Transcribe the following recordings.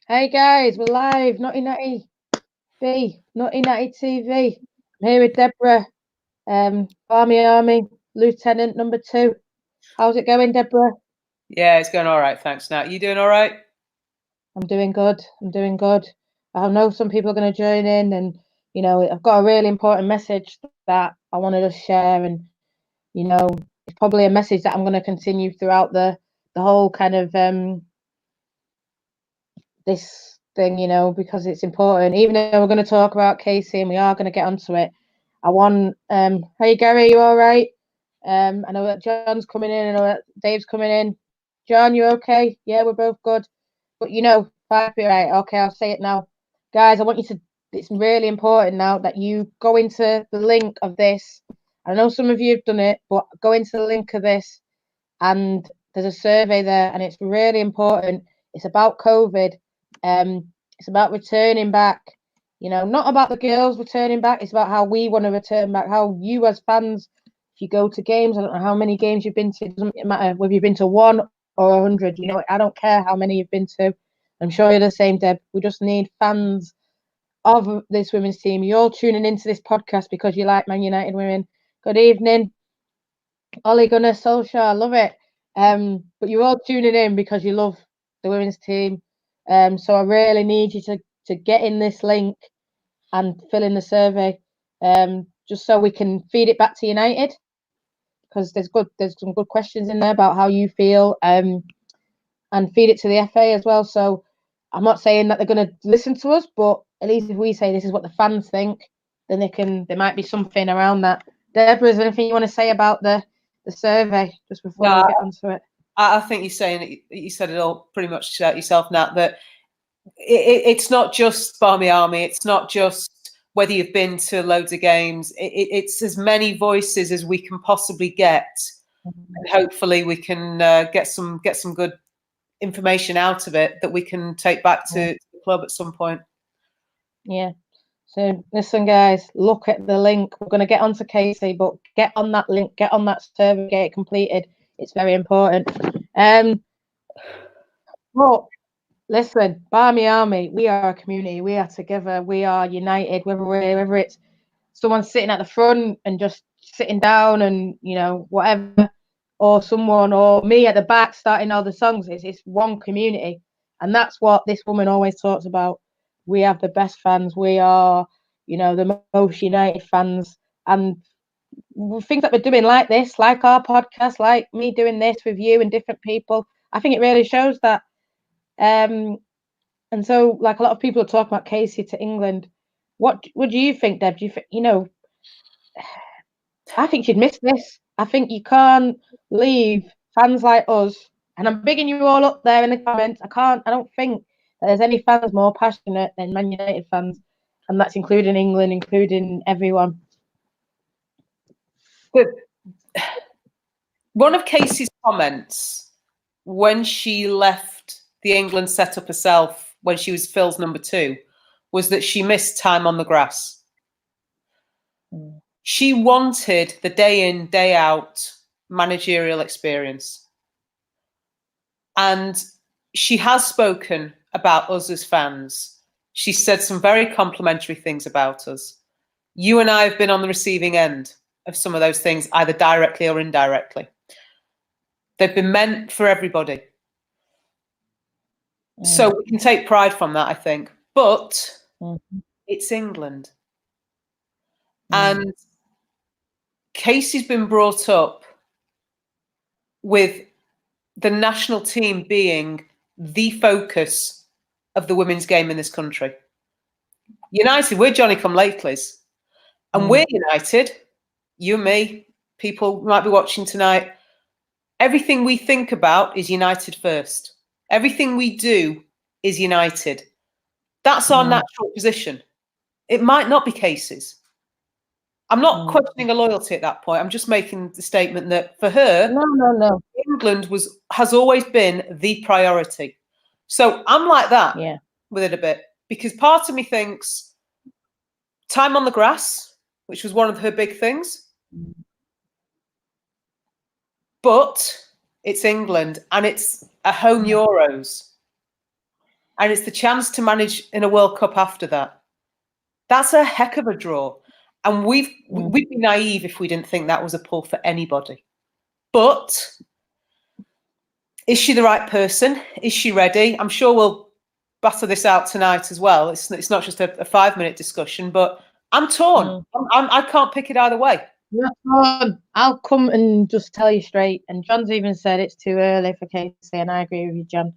Hey guys, we're live. Naughty Natty B, Naughty Natty TV. I'm here with Deborah, Army, Lieutenant number 2. How's it going, Deborah? Yeah, it's going all right. Thanks. Nat, you doing all right? I'm doing good. I know some people are going to join in, and I've got a really important message that I wanted to share, and it's probably a message that I'm going to continue throughout the whole kind of this thing, because it's important. Even though we're going to talk about Casey and we are going to get onto it, I want. Hey Gary, you all right? I know that John's coming in. I know that Dave's coming in. John, you okay? Yeah, we're both good. But right? Okay, I'll say it now, guys. I want you to. It's really important now that you go into the link of this. I know some of you have done it, but go into the link of this, and there's a survey there, and it's really important. It's about COVID. It's about returning back. Not about the girls returning back. It's about how we want to return back. How you, as fans, if you go to games, I don't know how many games you've been to. It doesn't matter whether you've been to 1 or 100. I don't care how many you've been to. I'm sure you're the same, Deb. We just need fans of this women's team. You're all tuning into this podcast because you like Man United women. Good evening, Ole Gunnar Solskjaer. I love it. But you're all tuning in because you love the women's team. So I really need you to get in this link and fill in the survey, just so we can feed it back to United, because there's some good questions in there about how you feel, and feed it to the FA as well. So I'm not saying that they're going to listen to us, but at least if we say this is what the fans think, then there might be something around that. Deborah, is there anything you want to say about the survey just before we get onto it? I think you're saying you said it all pretty much yourself, Nat. That it's not just Barmy Army. It's not just whether you've been to loads of games. It's as many voices as we can possibly get, and hopefully we can get some good information out of it that we can take back to the club at some point. Yeah. So listen, guys, look at the link. We're going to get onto Casey, but get on that link, get on that survey, get it completed. It's very important. But listen, Barmy Army, we are a community. We are together. We are united. Whether it's someone sitting at the front and just sitting down and whatever, or someone or me at the back starting all the songs. It's one community, and that's what this woman always talks about. We have the best fans. We are, the most united fans, and things that we're doing like this, like our podcast, like me doing this with you and different people. I think it really shows that. And so, like, a lot of people are talking about Casey to England. What do you think, Deb? Do you think, I think she'd miss this. I think you can't leave fans like us, and I'm bigging you all up there in the comments. I don't think that there's any fans more passionate than Man United fans, and that's including England, including everyone. But one of Casey's comments when she left the England setup herself, when she was Phil's number 2, was that she missed time on the grass. She wanted the day in, day out managerial experience. And she has spoken about us as fans. She said some very complimentary things about us. You and I have been on the receiving end of some of those things, either directly or indirectly. They've been meant for everybody. So we can take pride from that, I think. But it's England. And Casey's been brought up with the national team being the focus of the women's game in this country. United, we're Johnny-come-latelys. And we're united, you and me, people might be watching tonight. Everything we think about is United first. Everything we do is United. That's our natural position. It might not be Casey's. I'm not questioning a loyalty at that point. I'm just making the statement that for her, no. England has always been the priority. So I'm like that with it a bit, because part of me thinks time on the grass, which was one of her big things, but it's England and it's a home Euros. and it's the chance to manage in a World Cup after that. That's a heck of a draw. And we'd be naive if we didn't think that was a pull for anybody. But is she the right person? Is she ready? I'm sure we'll battle this out tonight as well. It's not just a 5-minute discussion, but I'm torn. I can't pick it either way. I'll come and just tell you straight. And John's even said it's too early for Casey, and I agree with you, John.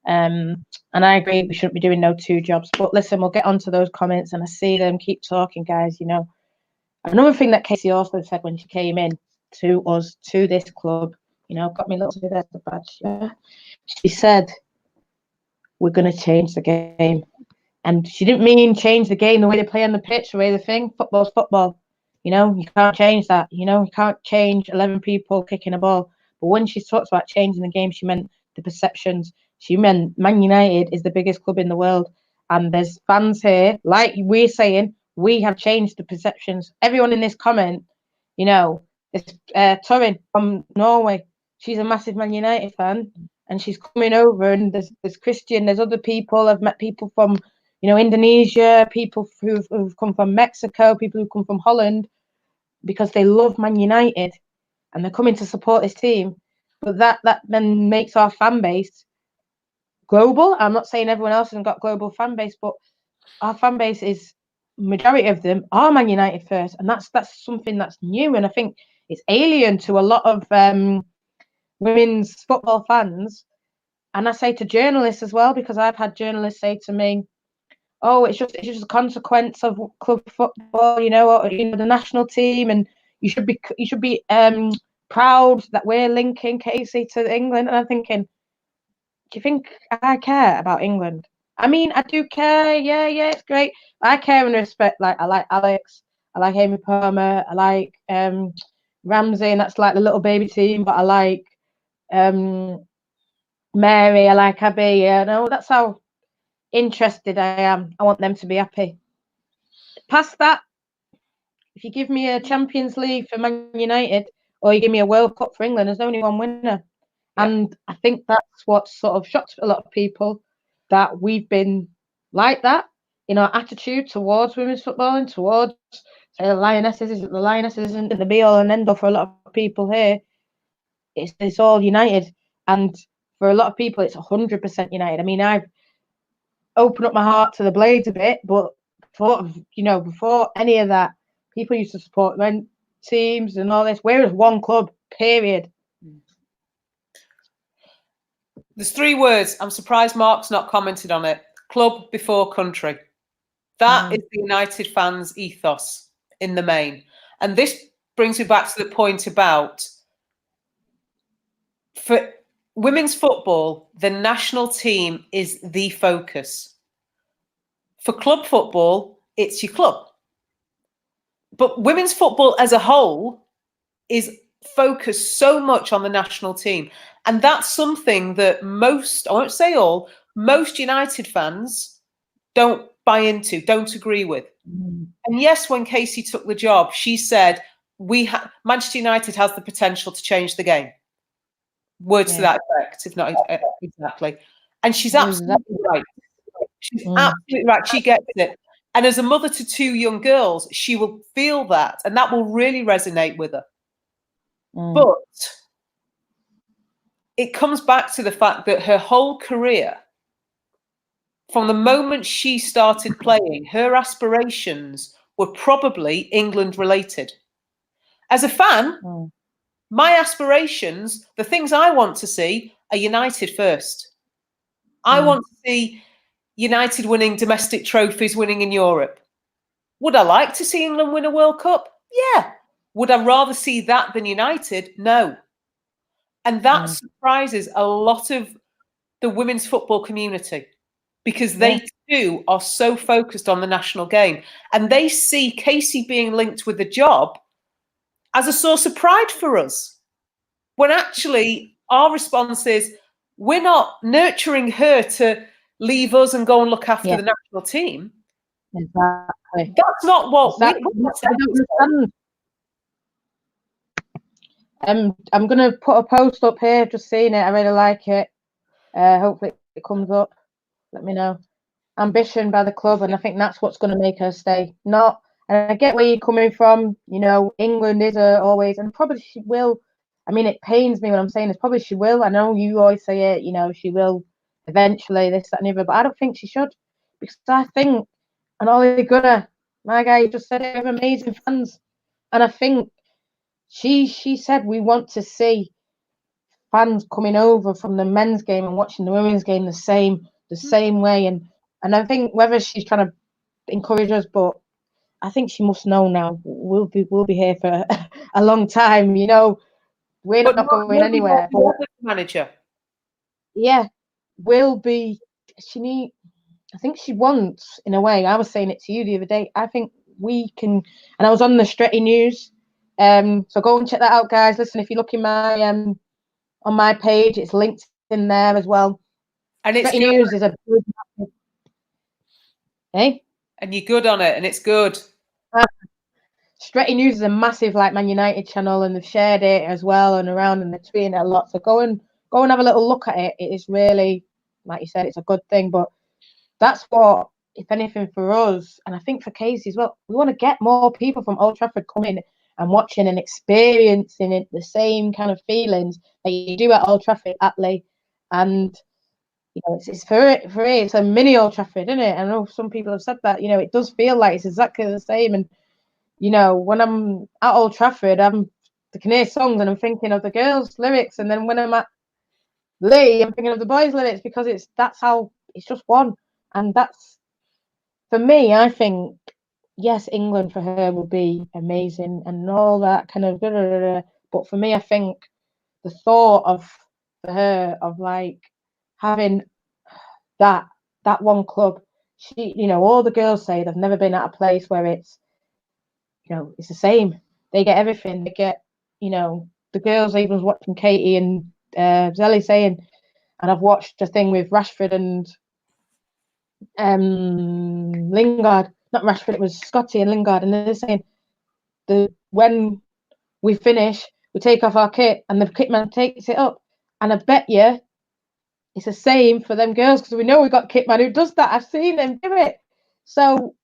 And I agree we shouldn't be doing no 2 jobs. But listen, we'll get onto those comments, and I see them. Keep talking, guys. You know, another thing that Casey also said when she came in to us, to this club, you know, got me a little bit of the badge. Yeah, she said we're going to change the game, and she didn't mean change the game the way they play on the pitch, the way they think. Football's football. You know, you can't change that. You know, you can't change 11 people kicking a ball. But when she talks about changing the game, she meant the perceptions. She meant Man United is the biggest club in the world. And there's fans here, like we're saying, we have changed the perceptions. Everyone in this comment, you know, it's Torin from Norway. She's a massive Man United fan. And she's coming over, and there's Christian, there's other people. I've met people from, you know, Indonesia, people who've come from Mexico, people who come from Holland, because they love Man United and they're coming to support this team. But that then makes our fan base global. I'm not saying everyone else hasn't got global fan base, but our fan base is, majority of them are Man United first, and that's something that's new, and I think it's alien to a lot of women's football fans. And I say to journalists as well, because I've had journalists say to me, "Oh, it's just a consequence of club football, you know, or, you know, the national team, and you should be proud that we're linking Casey to England." And I'm thinking, do you think I care about England? I mean, I do care. Yeah, it's great. I care and respect. Like, I like Alex. I like Amy Palmer. I like Ramsey, and that's like the little baby team. But I like Mary. I like Abby. Yeah, no, that's how interested I am. I want them to be happy. Past that, if you give me a Champions League for Man United or you give me a World Cup for England, there's only one winner. Yeah. And I think that's what sort of shocked a lot of people, that we've been like that in our attitude towards women's football and towards, say, the Lionesses. The Lionesses isn't the be all and end all for a lot of people here. It's all United. And for a lot of people, it's 100% United. I mean, I've opened up my heart to the Blades a bit, but before any of that, people used to support men teams and all this. We're just one club, period. There's 3 words. I'm surprised Mark's not commented on it. Club before country. That is the United fans' ethos in the main. And this brings me back to the point about, for women's football, the national team is the focus. For club football, it's your club. But women's football as a whole is focused so much on the national team. And that's something that most, I won't say all, most United fans don't buy into, don't agree with. And yes, when Casey took the job, she said, Manchester United has the potential to change the game. Words to that effect, if not exactly. And she's absolutely right. She's absolutely right. She gets it. And as a mother to 2 young girls, she will feel that, and that will really resonate with her. But it comes back to the fact that her whole career, from the moment she started playing, her aspirations were probably England related. As a fan, my aspirations, the things I want to see, are United first. I want to see United winning domestic trophies, winning in Europe. Would I like to see England win a World Cup? Yeah. Would I rather see that than United? No. And that surprises a lot of the women's football community, because they too are so focused on the national game, and they see Casey being linked with the job as a source of pride for us, when actually our response is, we're not nurturing her to leave us and go and look after the national team. Exactly. That's not what we understand. I'm going to put a post up here. I've just seen it. I really like it. Hopefully it comes up. let me know. Ambition by the club, and I think that's what's going to make her stay. Not, and I get where you're coming from. You know, England is always, and probably she will. I mean, it pains me when I'm saying this. Probably she will. I know you always say it. You know, she will eventually. This, that, and the other. But I don't think she should, because I think, and Ollie Gunnar, my guy, just said it, have amazing fans, and I think she said we want to see fans coming over from the men's game and watching the women's game the same way, and I think whether she's trying to encourage us, but I think she must know now. We'll be here for a long time. You know, we're not going anywhere. But manager, yeah, we'll be. I think she wants, in a way. I was saying it to you the other day. I think we can, and I was on the Stretty News. So go and check that out, guys. Listen, if you look in my on my page, it's linked in there as well. And it's Stretty News is a good. Hey. And you're good on it, and it's good. Stretty News is a massive like Man United channel, and they've shared it as well and around, and they're tweeting it a lot. So go and have a little look at it. It is really, like you said, it's a good thing. But that's what, if anything, for us, and I think for Casey as well, we want to get more people from Old Trafford coming and watching and experiencing it, the same kind of feelings that you do at Old Trafford, Atley, and you know, it's for it. It's a mini Old Trafford, isn't it? I know some people have said that. You know, it does feel like it's exactly the same. And you know, when I'm at Old Trafford, I can hear songs and I'm thinking of the girls' lyrics, and then when I'm at Lee, I'm thinking of the boys' lyrics, because that's how it's just one. And that's, for me, I think, yes, England for her will be amazing and all that kind of but for me, I think the thought of, for her, of like having that one club, you know, all the girls say they've never been at a place where it's, you know, it's the same. They get everything. They get, you know, the girls. I even was watching Katie and Zelly saying, and I've watched a thing with Rashford and Lingard. Not Rashford, it was Scotty and Lingard, and they're saying when we finish, we take off our kit, and the kit man takes it up. And I bet you it's the same for them girls, because we know we've got kit man who does that. I've seen them do it. So,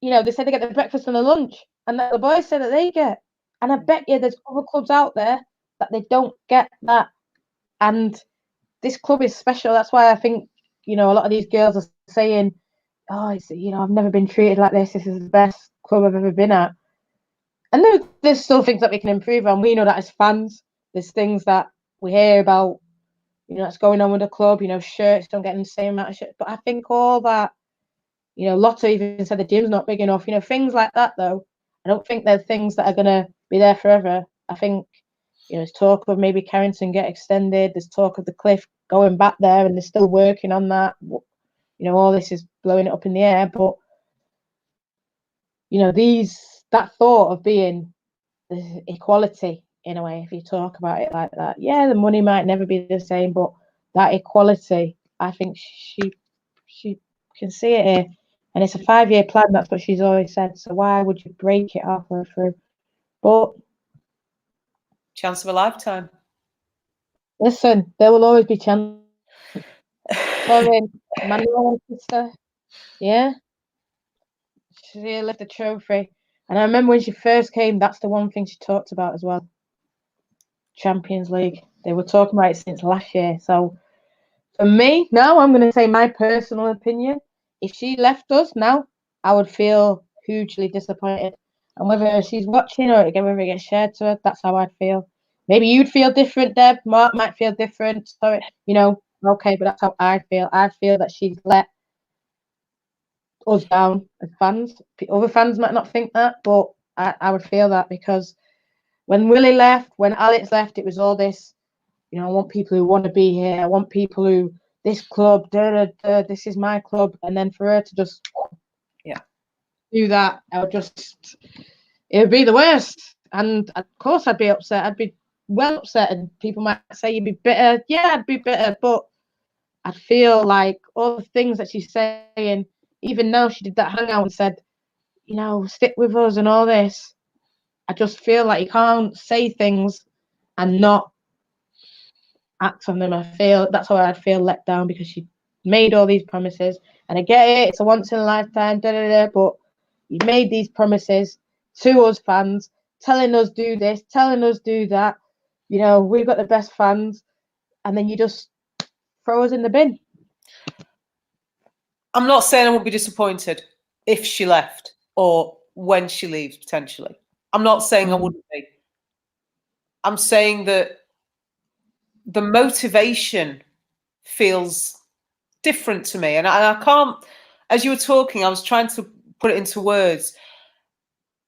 you know, they said they get the breakfast and the lunch, and the boys say that they get. And I bet you there's other clubs out there that they don't get that. And this club is special. That's why I think, you know, a lot of these girls are saying, oh, it's, you know, I've never been treated like this. This is the best club I've ever been at. And there's still things that we can improve on. We know that as fans, there's things that we hear about, you know, that's going on with the club. You know, shirts don't get in the same amount of shirts. But I think all that, you know, Lotto even said the gym's not big enough. You know, things like that, though, I don't think they're things that are going to be there forever. I think, you know, there's talk of maybe Carrington get extended. There's talk of the Cliff going back there, and they're still working on that. You know, all this is blowing it up in the air. But, you know, that thought of being the equality, in a way, if you talk about it like that. Yeah, the money might never be the same, but that equality, I think she can see it here. And it's a 5-year plan, that's what she's always said. So why would you break it halfway through? But chance of a lifetime. Listen, there will always be chance. Sorry, Manuel sister. Yeah. She'll lift the trophy. And I remember when she first came, that's the one thing she talked about as well. Champions League. They were talking about it since last year. So for me, now I'm going to say my personal opinion. If she left us now, I would feel hugely disappointed. And whether she's watching or whether it gets shared to her, that's how I'd feel. Maybe you'd feel different, Deb. Mark might feel different. So, you know, okay, but that's how I feel. I feel that she's let us down as fans. Other fans might not think that, but I would feel that, because when Willie left, when Alex left, it was all this, you know, I want people who want to be here. I want people who, this club, this is my club. And then for her to just do that, I would just, it would be the worst. And of course I'd be upset. I'd be well upset. And people might say you'd be bitter. Yeah, I'd be bitter. But I'd feel like all the things that she's saying, even now she did that hangout and said, you know, stick with us and all this. I just feel like you can't say things and not act on them. I feel that's why I'd feel let down, because she made all these promises, and I get it, it's a once in a lifetime, but you've made these promises to us fans, telling us do this, telling us do that. You know, we've got the best fans, and then you just throw us in the bin. I'm not saying I won't be disappointed if she left or when she leaves, potentially. I'm not saying I wouldn't be. I'm saying that the motivation feels different to me. And I can't, as you were talking, I was trying to put it into words.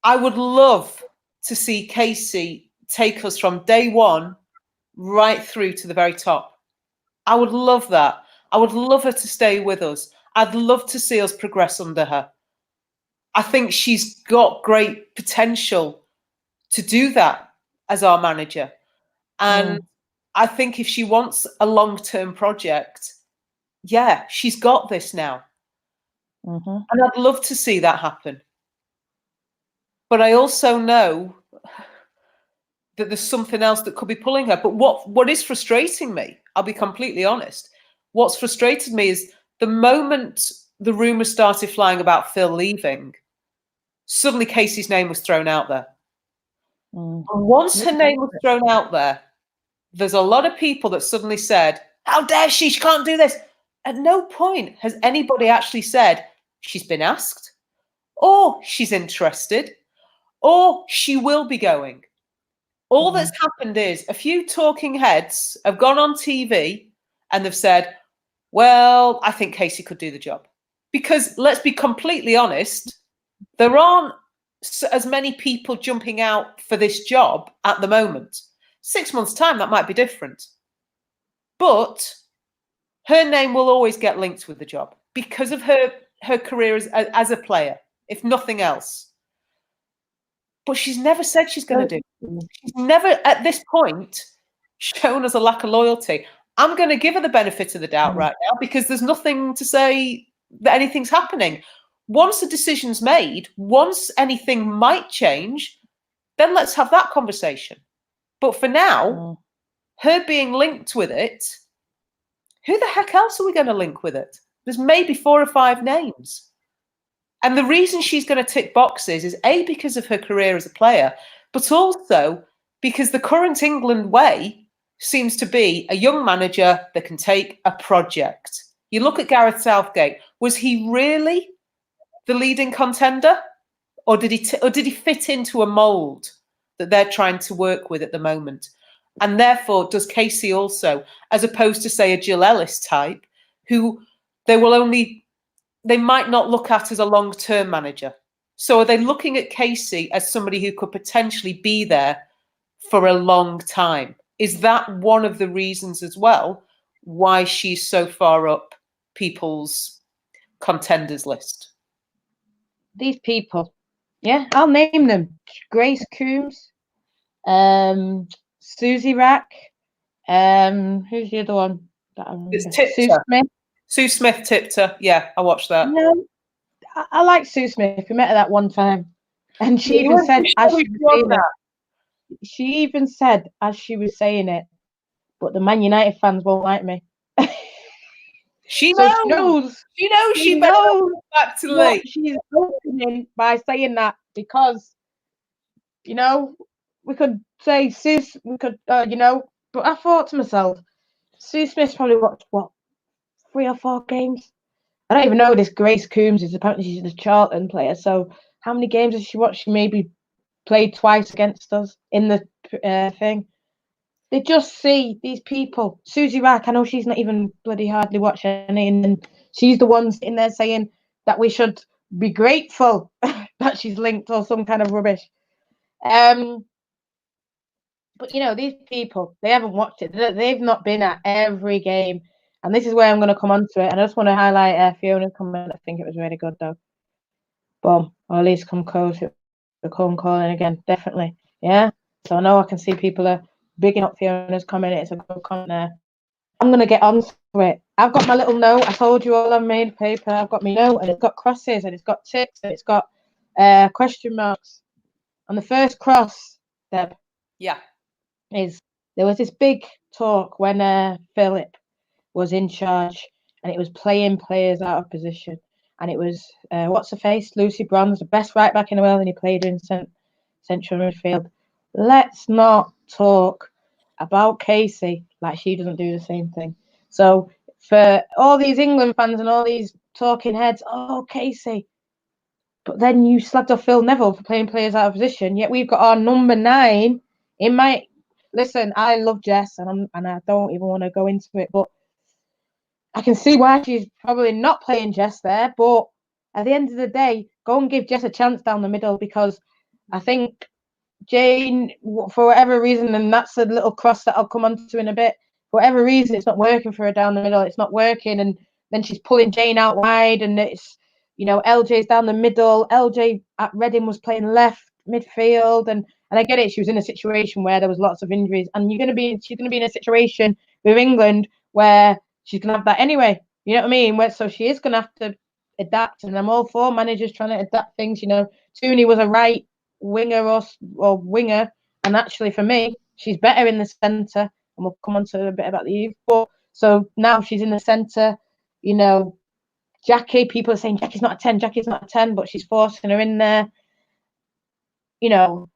I would love to see Casey take us from day one right through to the very top. I would love that. I would love her to stay with us. I'd love to see us progress under her. I think she's got great potential to do that as our manager. And I think if she wants a long-term project, yeah, she's got this now. And I'd love to see that happen. But I also know that there's something else that could be pulling her. But what is frustrating me, I'll be completely honest, what's frustrated me is the moment the rumours started flying about Phil leaving, suddenly Casey's name was thrown out there. And once her name was thrown out there, there's a lot of people that suddenly said, how dare she can't do this. At no point has anybody actually said she's been asked, or she's interested, or she will be going. All that's happened is a few talking heads have gone on TV and they've said, well, I think Casey could do the job. Because let's be completely honest, there aren't as many people jumping out for this job at the moment. 6 months' time, that might be different. But her name will always get linked with the job because of her career as a player, if nothing else. But she's never said she's going to do it. She's never, at this point, shown us a lack of loyalty. I'm going to give her the benefit of the doubt right now because there's nothing to say that anything's happening. Once a decision's made, once anything might change, then let's have that conversation. But for now, her being linked with it, who the heck else are we going to link with it? There's maybe 4 or 5 names. And the reason she's going to tick boxes is A, because of her career as a player, but also because the current England way seems to be a young manager that can take a project. You look at Gareth Southgate. Was he really the leading contender? Or did he fit into a mould that they're trying to work with at the moment? And therefore, does Casey also, as opposed to, say, a Jill Ellis type, who they might not look at as a long-term manager. So are they looking at Casey as somebody who could potentially be there for a long time? Is that one of the reasons as well why she's so far up people's contenders list? These people, yeah, I'll name them. Grace Coombs, Susie Rack, who's the other one? Sue Smith. Sue Smith tipped her. Yeah, I watched that. No, I like Sue Smith. We met her that one time, and she even said as she was saying it, she even said as she was saying it, but the Man United fans won't like me. She knows. She better come back to Lee. She's opening by saying that because, you know, we could say Sus, we could, you know, but I thought to myself, Sue Smith's probably watched what 3 or 4 games. I don't even know who this Grace Coombs is. Apparently she's a Charlton player. So how many games has she watched? She maybe played twice against us in the thing. They just see these people. Susie Rack, I know she's not even bloody hardly watching any, and she's the one sitting there saying that we should be grateful that she's linked or some kind of rubbish. But you know, these people, they haven't watched it. They've not been at every game. And this is where I'm going to come on to it. And I just want to highlight Fiona's comment. I think it was really good, though. Boom. Or at least come close. The call calling again. Definitely. Yeah. So I know I can see people are bigging up Fiona's comment. It's a good comment there. I'm going to get on to it. I've got my little note. I told you all I've made paper. I've got my note, and it's got crosses, and it's got ticks, and it's got question marks. On the first cross, Deb. Yeah. There was this big talk when Philip was in charge, and it was playing players out of position. And it was, what's her face? Lucy Bronze, the best right back in the world, and he played in central midfield. Let's not talk about Casey like she doesn't do the same thing. So for all these England fans and all these talking heads, oh, Casey. But then you slagged off Phil Neville for playing players out of position, yet we've got our number 9 in my... Listen, I love Jess, and I don't even want to go into it, but I can see why she's probably not playing Jess there, but at the end of the day, go and give Jess a chance down the middle, because I think Jane, for whatever reason, and that's a little cross that I'll come on to in a bit, for whatever reason, it's not working for her down the middle. It's not working, and then she's pulling Jane out wide, and it's, you know, LJ's down the middle. LJ at Reading was playing left midfield, and I get it. She was in a situation where there was lots of injuries, and she's going to be in a situation with England where she's going to have that anyway. You know what I mean? So she is going to have to adapt, and I'm all for managers trying to adapt things. You know, Tooney was a right winger or winger, and actually for me, she's better in the centre, and we'll come on to a bit about the youth. But so now she's in the centre. You know, Jackie, people are saying Jackie's not a 10, Jackie's not a 10, but she's forcing her in there. You know,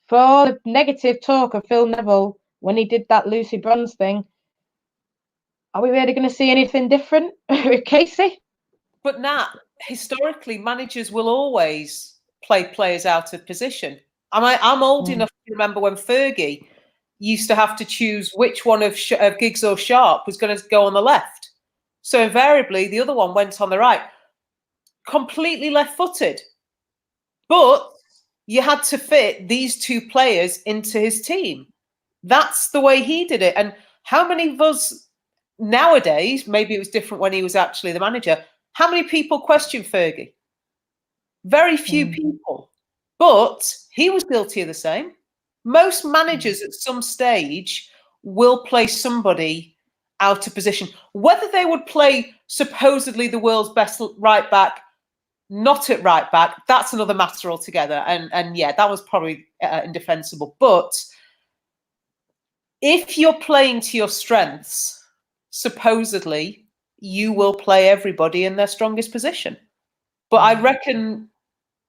for all the negative talk of Phil Neville when he did that Lucy Bronze thing, are we really going to see anything different with Casey? But Nat, historically, managers will always play players out of position. I'm old enough to remember when Fergie used to have to choose which one of Giggs or Sharp was going to go on the left. So invariably, the other one went on the right. Completely left-footed. But you had to fit these 2 players into his team. That's the way he did it. And how many of us nowadays, maybe it was different when he was actually the manager, how many people question Fergie? Very few people. But he was guilty of the same. Most managers at some stage will play somebody out of position. Whether they would play supposedly the world's best right back, not at right back, that's another matter altogether. And yeah, that was probably indefensible. But if you're playing to your strengths, supposedly you will play everybody in their strongest position. But I reckon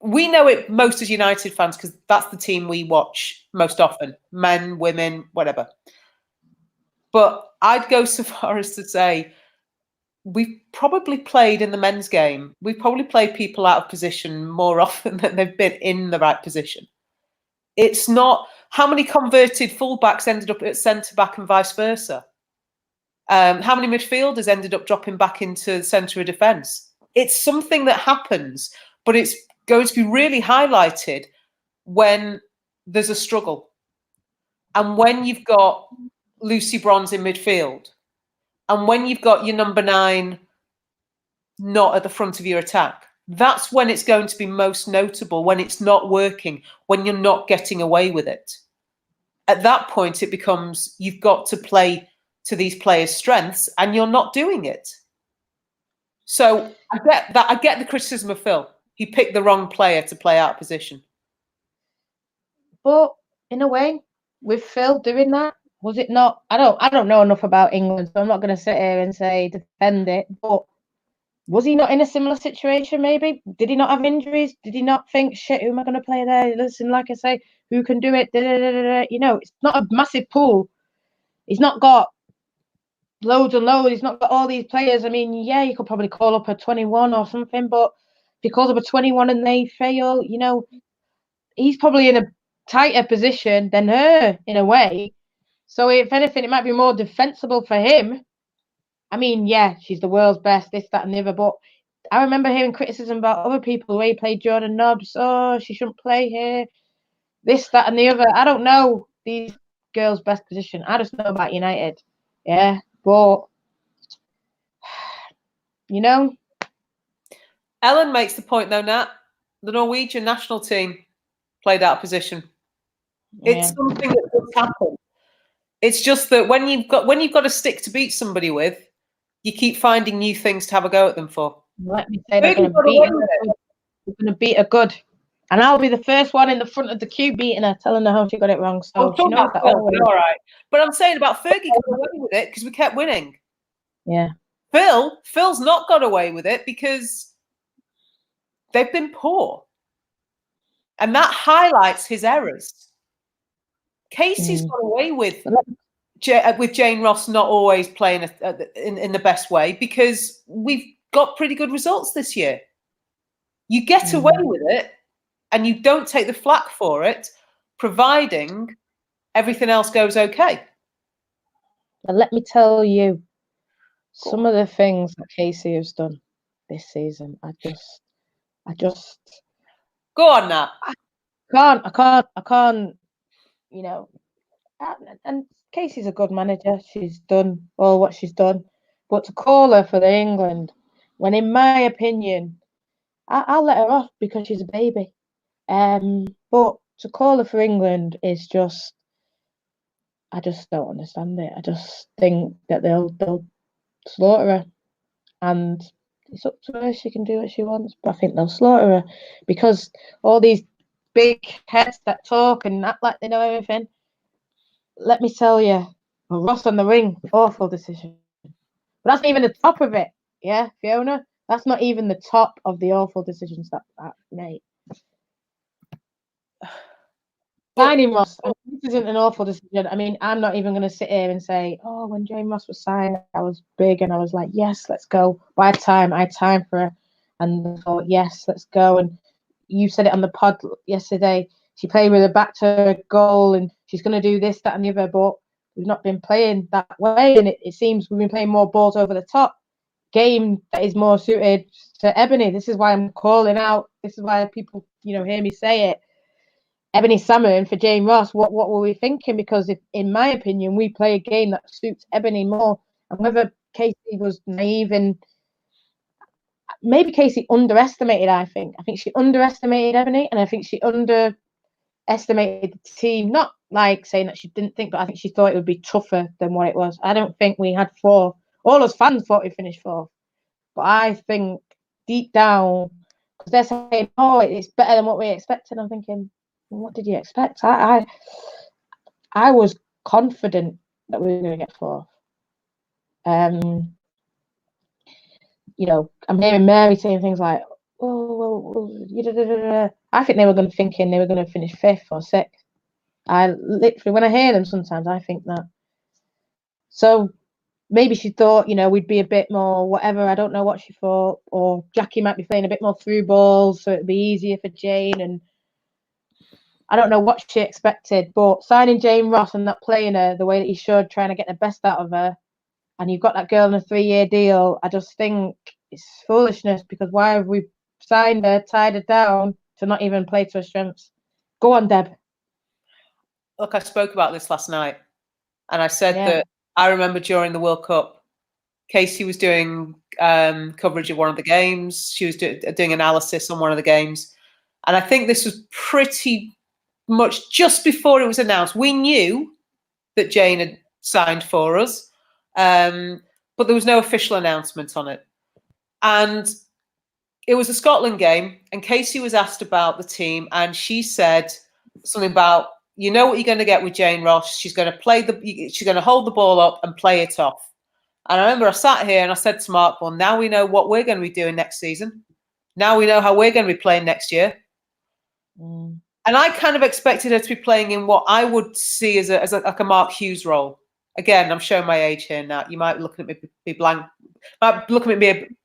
we know it most as United fans because that's the team we watch most often, men, women, whatever. But I'd go so far as to say we've probably played in the men's game. We've probably played people out of position more often than they've been in the right position. It's not how many converted fullbacks ended up at centre back and vice versa. How many midfielders ended up dropping back into the centre of defence? It's something that happens, but it's going to be really highlighted when there's a struggle. And when you've got Lucy Bronze in midfield, and when you've got your number 9 not at the front of your attack, that's when it's going to be most notable, when it's not working, when you're not getting away with it. At that point, it becomes you've got to play to these players' strengths, and you're not doing it. So I get that. I get the criticism of Phil. He picked the wrong player to play out of position. But in a way, with Phil doing that, was it not? I don't know enough about England, so I'm not going to sit here and say defend it. But was he not in a similar situation? Maybe did he not have injuries? Did he not think, shit, who am I going to play there? Listen, like I say, who can do it? You know, it's not a massive pool. He's not got loads and loads. He's not got all these players. I mean, yeah, you could probably call up a 21 or something, but if you call up a 21 and they fail, you know, he's probably in a tighter position than her in a way. So if anything, it might be more defensible for him. I mean, yeah, she's the world's best, this, that, and the other. But I remember hearing criticism about other people, the way he played Jordan Nobbs. Oh, she shouldn't play here. This, that, and the other. I don't know these girls' best position. I just know about United. Yeah, but, you know. Ellen makes the point, though, Nat. The Norwegian national team played out of position. Yeah. It's something that does happen. It's just that when you've got a stick to beat somebody with, you keep finding new things to have a go at them for. Let me say they're going to beat her good. And I'll be the first one in the front of the queue beating her, telling her how she got it wrong. So she knows that always. All right. But I'm saying about Fergie got away with it because we kept winning. Yeah. Phil's not got away with it because they've been poor. And that highlights his errors. Casey's got away with Jane Ross not always playing in the best way because we've got pretty good results this year. You get away with it and you don't take the flak for it, providing everything else goes okay. And let me tell you, some of the things that Casey has done this season, I just go on now. I can't, you know, and Casey's a good manager. She's done all what she's done. But to call her for the England, when in my opinion, I'll let her off because she's a baby. But to call her for England is just, I just don't understand it. I just think that they'll slaughter her, and it's up to her. She can do what she wants, but I think they'll slaughter her because all these big heads that talk and act like they know everything. Let me tell you, Ross on the ring, awful decision. But that's not even the top of it, yeah, Fiona. That's not even the top of the awful decisions that made. Signing Ross, this isn't an awful decision. I mean, I'm not even going to sit here and say, oh, when Jane Ross was signed, I was big and I was like, yes, let's go. But I had time for her. And I thought, yes, let's go. And you said it on the pod yesterday. She played with her back to her goal and she's going to do this, that, and the other. But we've not been playing that way. And it seems we've been playing more balls over the top. Game that is more suited to Ebony. This is why I'm calling out. This is why people, hear me say it. Ebony Salmon for Jane Ross, what were we thinking? Because if, in my opinion, we play a game that suits Ebony more. And whether Casey was naive and maybe Casey underestimated, I think she underestimated Ebony, and I think she underestimated the team. Not like saying that she didn't think, but I think she thought it would be tougher than what it was. I don't think we had fourth. All us fans thought we finished fourth. But I think deep down, because they're saying, oh, it's better than what we expected. I'm thinking, what did you expect? I was confident that we were going to get fourth. I'm hearing Mary saying things like, I think they were thinking they were going to finish fifth or sixth. When I hear them sometimes, I think that. So maybe she thought, we'd be a bit more whatever. I don't know what she thought. Or Jackie might be playing a bit more through balls, so it'd be easier for Jane. And I don't know what she expected. But signing Jane Ross and not playing her the way that you should, trying to get the best out of her, and you've got that girl on a 3-year deal, I just think it's foolishness, because why have we signed her, tied her down to not even play to her strengths? Go on, Deb. Look, I spoke about this last night, and I said that I remember during the World Cup, Casey was doing coverage of one of the games. She was doing analysis on one of the games. And I think this was pretty much just before it was announced. We knew that Jane had signed for us, but there was no official announcement on it. And it was a Scotland game, and Casey was asked about the team, and she said something about, what you're going to get with Jane Ross. She's going to hold the ball up and play it off. And I remember I sat here and I said to Mark, well, now we know what we're going to be doing next season. Now we know how we're going to be playing next year. And I kind of expected her to be playing in what I would see as a Mark Hughes role. Again, I'm showing my age here now. You might be looking at me a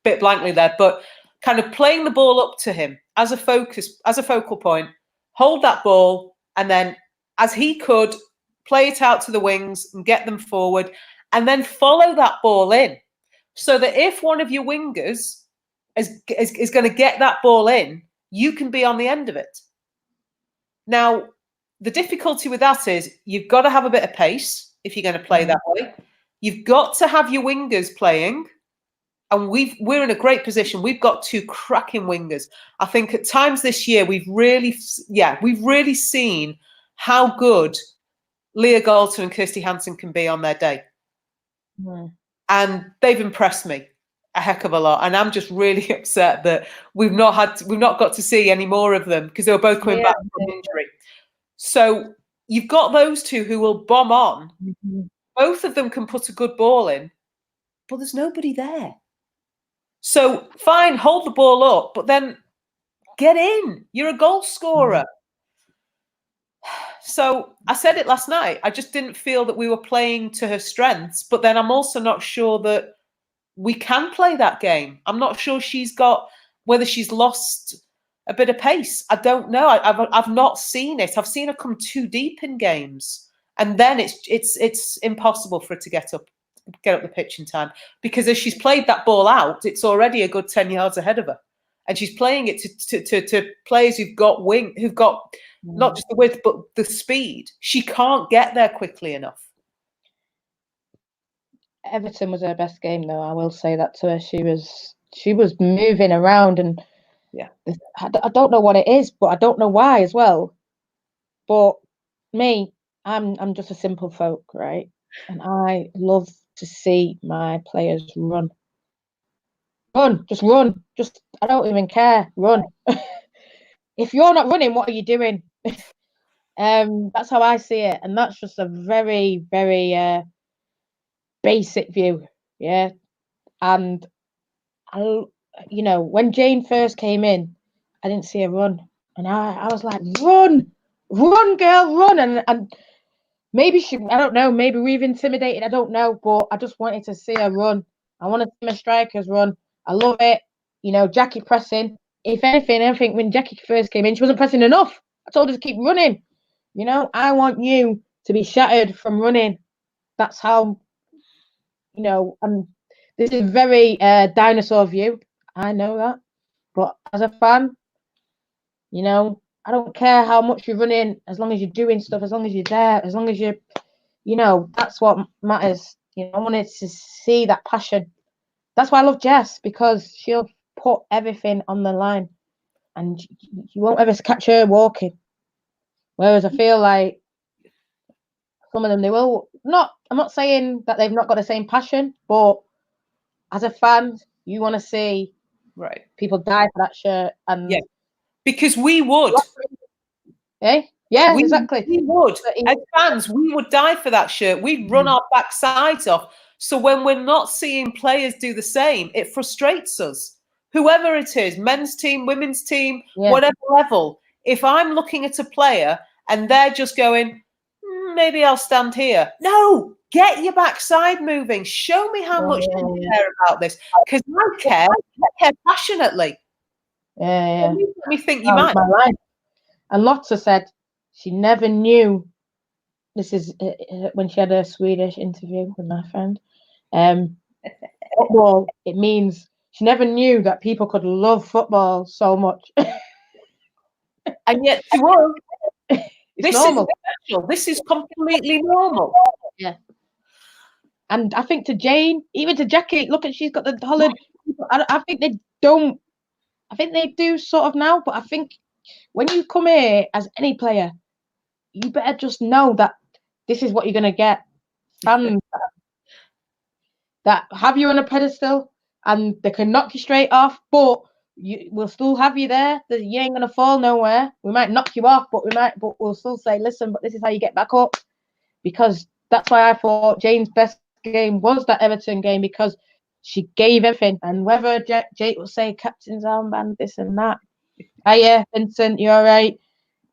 bit blankly there, but kind of playing the ball up to him as a focal point, hold that ball, and then as he could, play it out to the wings and get them forward, and then follow that ball in, so that if one of your wingers is going to get that ball in, you can be on the end of it. Now, the difficulty with that is you've got to have a bit of pace if you're going to play that way. You've got to have your wingers playing, and we're in a great position. We've got 2 cracking wingers. I think at times this year we've really seen how good Leah Galton and Kirsty Hansen can be on their day. And they've impressed me a heck of a lot. And I'm just really upset that we've not got to see any more of them, because they were both coming back from injury. So you've got those 2 who will bomb on. Both of them can put a good ball in. but there's nobody there. So fine, hold the ball up, but then get in. You're a goal scorer. So I said it last night. I just didn't feel that we were playing to her strengths, but then I'm also not sure that we can play that game. I'm not sure whether she's lost a bit of pace. I don't know. I've not seen it. I've seen her come too deep in games, and then it's impossible for her to get up the pitch in time, because as she's played that ball out, it's already a good 10 yards ahead of her, and she's playing it to players who've got not just the width but the speed. She can't get there quickly enough. Everton was her best game, though. I will say that to her. She was moving around, and I don't know what it is, but I don't know why as well. But me, I'm just a simple folk, right? And I love to see my players run. Just run. Just, I don't even care. Run. If you're not running, what are you doing? That's how I see it, and that's just a very, very basic view. Yeah. And when Jane first came in, I didn't see her run, and I was like, run, girl, run. And maybe I don't know, maybe we've intimidated, I don't know, but I just wanted to see her run. I want to see my strikers run. I love it. Jackie pressing. If anything, I think when Jackie first came in, she wasn't pressing enough. I told her to keep running. I want you to be shattered from running. That's how, and this is very dinosaur view. I know that. But as a fan, I don't care how much you're running, as long as you're doing stuff, as long as you're there, as long as you're, that's what matters. I wanted to see that passion. That's why I love Jess, because she'll put everything on the line, and you won't ever catch her walking. Whereas I feel like some of them, they will not. I'm not saying that they've not got the same passion, but as a fan, you want to see people die for that shirt, and because we would. Yeah, exactly. We would. As fans, we would die for that shirt. We'd run our backsides off. So when we're not seeing players do the same, it frustrates us. Whoever it is, men's team, women's team, whatever level. If I'm looking at a player and they're just going, maybe I'll stand here. No, get your backside moving. Show me how much you care about this. Because I care passionately. Yeah. Let me think you might. My line. And Lotta said she never knew. This is when she had a Swedish interview with my friend. Football, it means she never knew that people could love football so much. And yet to us, it's normal. This is completely normal. Yeah. And I think to Jane, even to Jackie, look at, she's got the holland. I think they don't. I think they do sort of now, but I think when you come here as any player, you better just know that this is what you're going to get. Fans that have you on a pedestal, and they can knock you straight off, but we'll still have you there. You ain't going to fall nowhere. We might knock you off, but we'll still say, listen, but this is how you get back up. Because that's why I thought Jane's best game was that Everton game, because she gave everything. And whether Jake will say captain's armband, this and that. Yeah, Vincent, you're all right.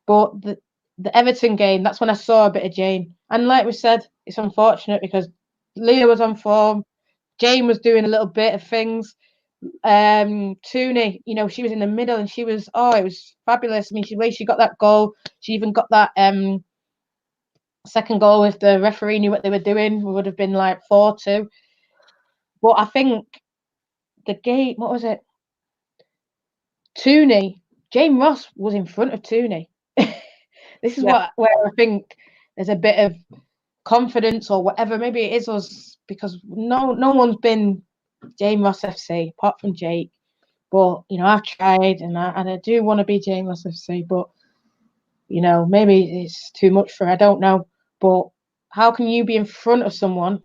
But the Everton game, that's when I saw a bit of Jane. And like we said, it's unfortunate because Leah was on form. Jane was doing a little bit of things. Tooney, she was in the middle, and it was fabulous. I mean, the way she got that goal, she even got that second goal. If the referee knew what they were doing, we would have been like 4-2. But I think the game, what was it? Tooney, Jane Ross was in front of Tooney. This is where I think there's a bit of confidence or whatever. Maybe it is us, because no one's been Jane Ross FC apart from Jake. But I've tried, and I do want to be Jane Ross FC, but maybe it's too much for her. I don't know. But how can you be in front of someone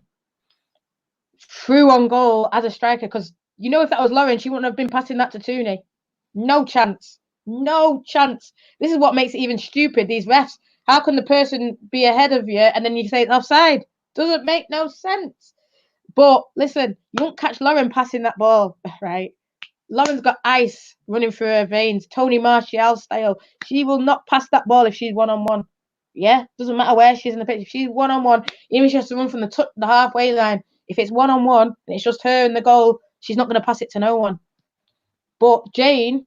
through on goal as a striker? Because if that was Lauren, she wouldn't have been passing that to Tooney. No chance. This is what makes it even stupid, these refs. How can the person be ahead of you and then you say it's offside? Doesn't make no sense. But listen, you won't catch Lauren passing that ball, right? Lauren's got ice running through her veins, Tony Martial style. She will not pass that ball if she's one-on-one. Yeah, doesn't matter where she is in the pitch. If she's one-on-one, even if she has to run from the halfway line, if it's one-on-one and it's just her in the goal, she's not going to pass it to no one. But Jane,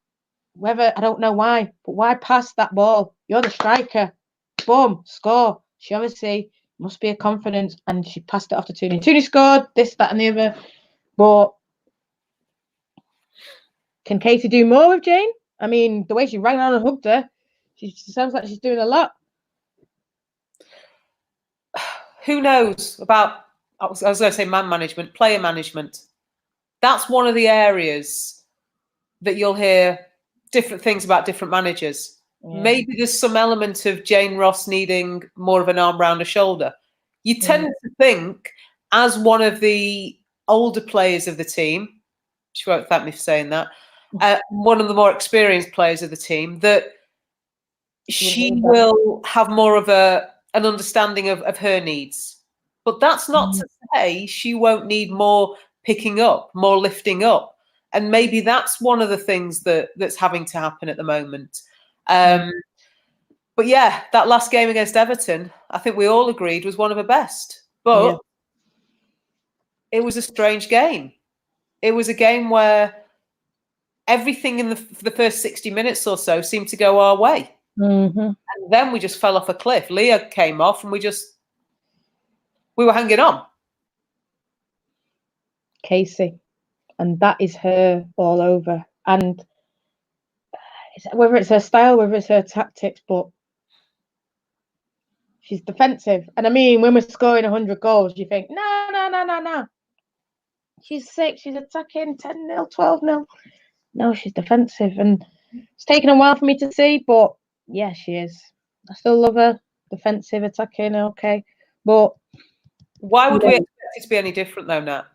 whether, I don't know why, but why pass that ball? You're the striker. Boom, score. She obviously must be a confidence, and she passed it off to Tooney. Tooney scored, this, that, and the other. But can Casey do more with Jane? I mean, the way she ran on and hugged her, she sounds like she's doing a lot. Who knows about, I was going to say man management, player management. That's one of the areas that you'll hear different things about different managers. Yeah. Maybe there's some element of Jane Ross needing more of an arm round her shoulder. You tend to think, as one of the older players of the team, she won't thank me for saying that, one of the more experienced players of the team, that she will have more of an understanding of her needs. But that's not to say she won't need more picking up, more lifting up. And maybe that's one of the things that's having to happen at the moment. But yeah, that last game against Everton, I think we all agreed was one of the best. But it was a strange game. It was a game where everything in the first 60 minutes or so seemed to go our way. And then we just fell off a cliff. Leah came off and we were hanging on. Casey. And that is her all over. And whether it's her style, whether it's her tactics, but she's defensive. And I mean, when we're scoring 100 goals, you think, no. She's sick. She's attacking 10-0, 12-0. No, she's defensive. And it's taken a while for me to see, but yeah, she is. I still love her. Defensive, attacking, okay. But why would we expect it to be any different, though, Nat?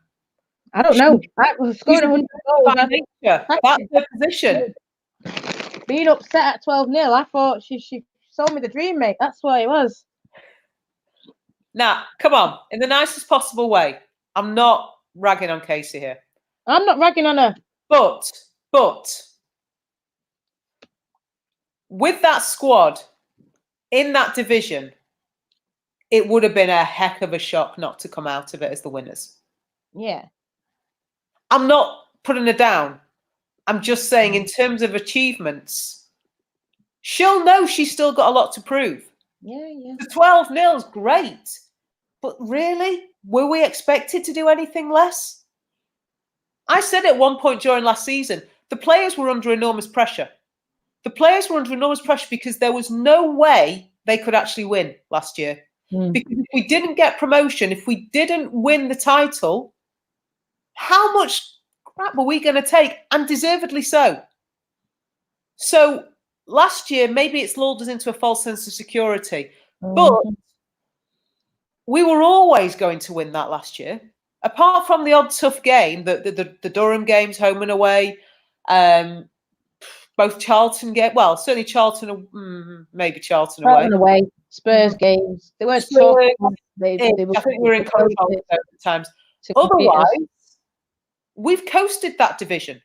I don't know. I was scoring 100 goals. That's her position. Being upset at 12-0, I thought she sold me the dream, mate. That's what it was. Now, come on, in the nicest possible way. I'm not ragging on Casey here. I'm not ragging on her. But with that squad in that division, it would have been a heck of a shock not to come out of it as the winners. Yeah. I'm not putting her down. I'm just saying, in terms of achievements, she'll know she's still got a lot to prove. Yeah. The 12-0 is great. But really, were we expected to do anything less? I said at one point during last season, the players were under enormous pressure. The players were under enormous pressure because there was no way they could actually win last year. Because if we didn't get promotion, if we didn't win the title, how much crap were we going to take? And deservedly so. So last year, maybe it's lulled us into a false sense of security. But we were always going to win that last year. Apart from the odd tough game, the Durham games, home and away, both Charlton game. Well, certainly Charlton, maybe Charlton away. Spurs games. They weren't tough. I think we were in control at times. Otherwise, we've coasted that division.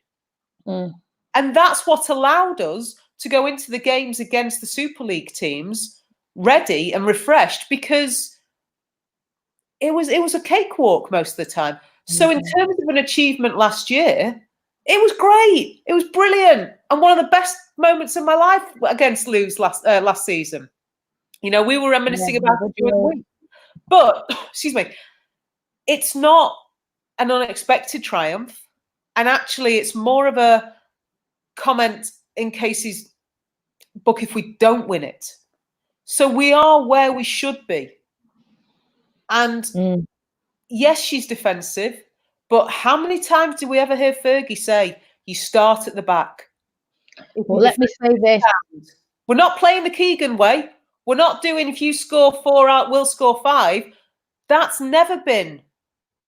And that's what allowed us to go into the games against the Super League teams ready and refreshed, because it was a cakewalk most of the time. So in terms of an achievement last year, it was great. It was brilliant. And one of the best moments of my life against Lewes last season. You know, we were reminiscing about it during the week. But, excuse me, it's not an unexpected triumph. And actually, it's more of a comment in Casey's book if we don't win it. So we are where we should be. And yes, she's defensive, but how many times do we ever hear Fergie say, you start at the back? Well, let me say this. We're not playing the Keegan way. We're not doing, if you score 4 out, we'll score 5. That's never been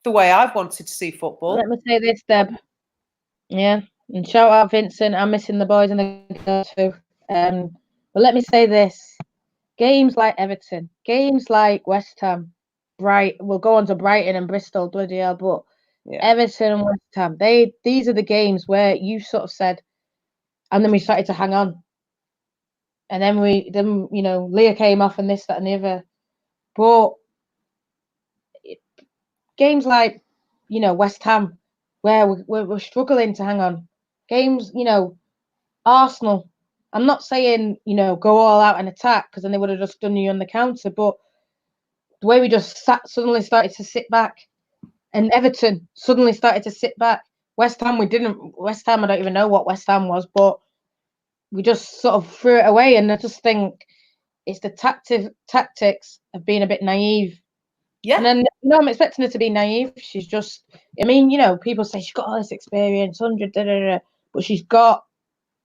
the way I've wanted to see football. Let me say this, Deb. Yeah, and shout out Vincent. I'm missing the boys and the girls too. But let me say this. Games like Everton, games like West Ham, we'll go on to Brighton and Bristol, bloody hell, but Yeah. Everton and West Ham, these are the games where you sort of said, and then we started to hang on. And then Leah came off and this, that, and the other. But games like, West Ham, where we're struggling to hang on. Games, Arsenal. I'm not saying, go all out and attack, because then they would have just done you on the counter. But the way we just suddenly started to sit back, and Everton suddenly started to sit back. West Ham, we didn't. West Ham, I don't even know what West Ham was, but we just sort of threw it away. And I just think it's the tactics of being a bit naive. Yeah. And then, I'm expecting her to be naive. She's just, people say she's got all this experience, 100, but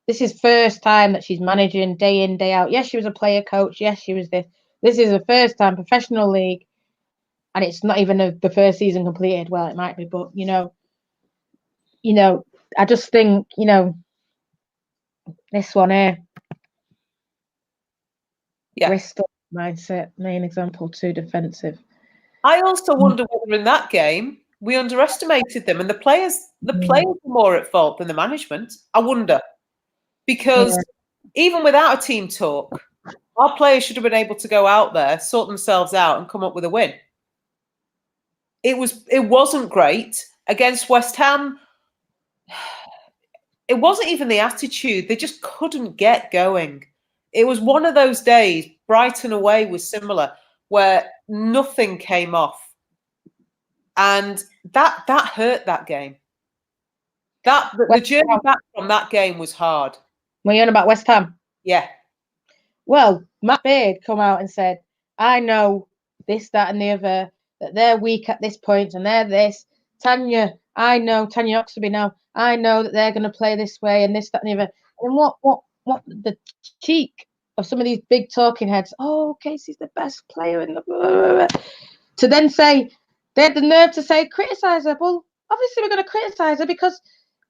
this is first time that she's managing day in, day out. Yes, she was a player coach. Yes, she was this. This is the first time professional league. And it's not even the first season completed. Well, it might be, but, I just think, this one here. Yeah. Bristol mindset, main example, too defensive. I also wonder whether in that game we underestimated them, and the players were more at fault than the management. I wonder, because even without a team talk, our players should have been able to go out there, sort themselves out, and come up with a win. It wasn't great against West Ham. It wasn't even the attitude; they just couldn't get going. It was one of those days. Brighton away was similar, where nothing came off. And that hurt that game. The journey back from that game was hard. Were you on about West Ham? Yeah. Well, Matt Beard come out and said, I know this, that, and the other, that they're weak at this point and they're this. Tanya Oxtoby now, I know that they're going to play this way and this, that, and the other. And what the cheek of some of these big talking heads, Casey's the best player in the world, to then say, they had the nerve to say, criticise her. Well, obviously we're going to criticise her, because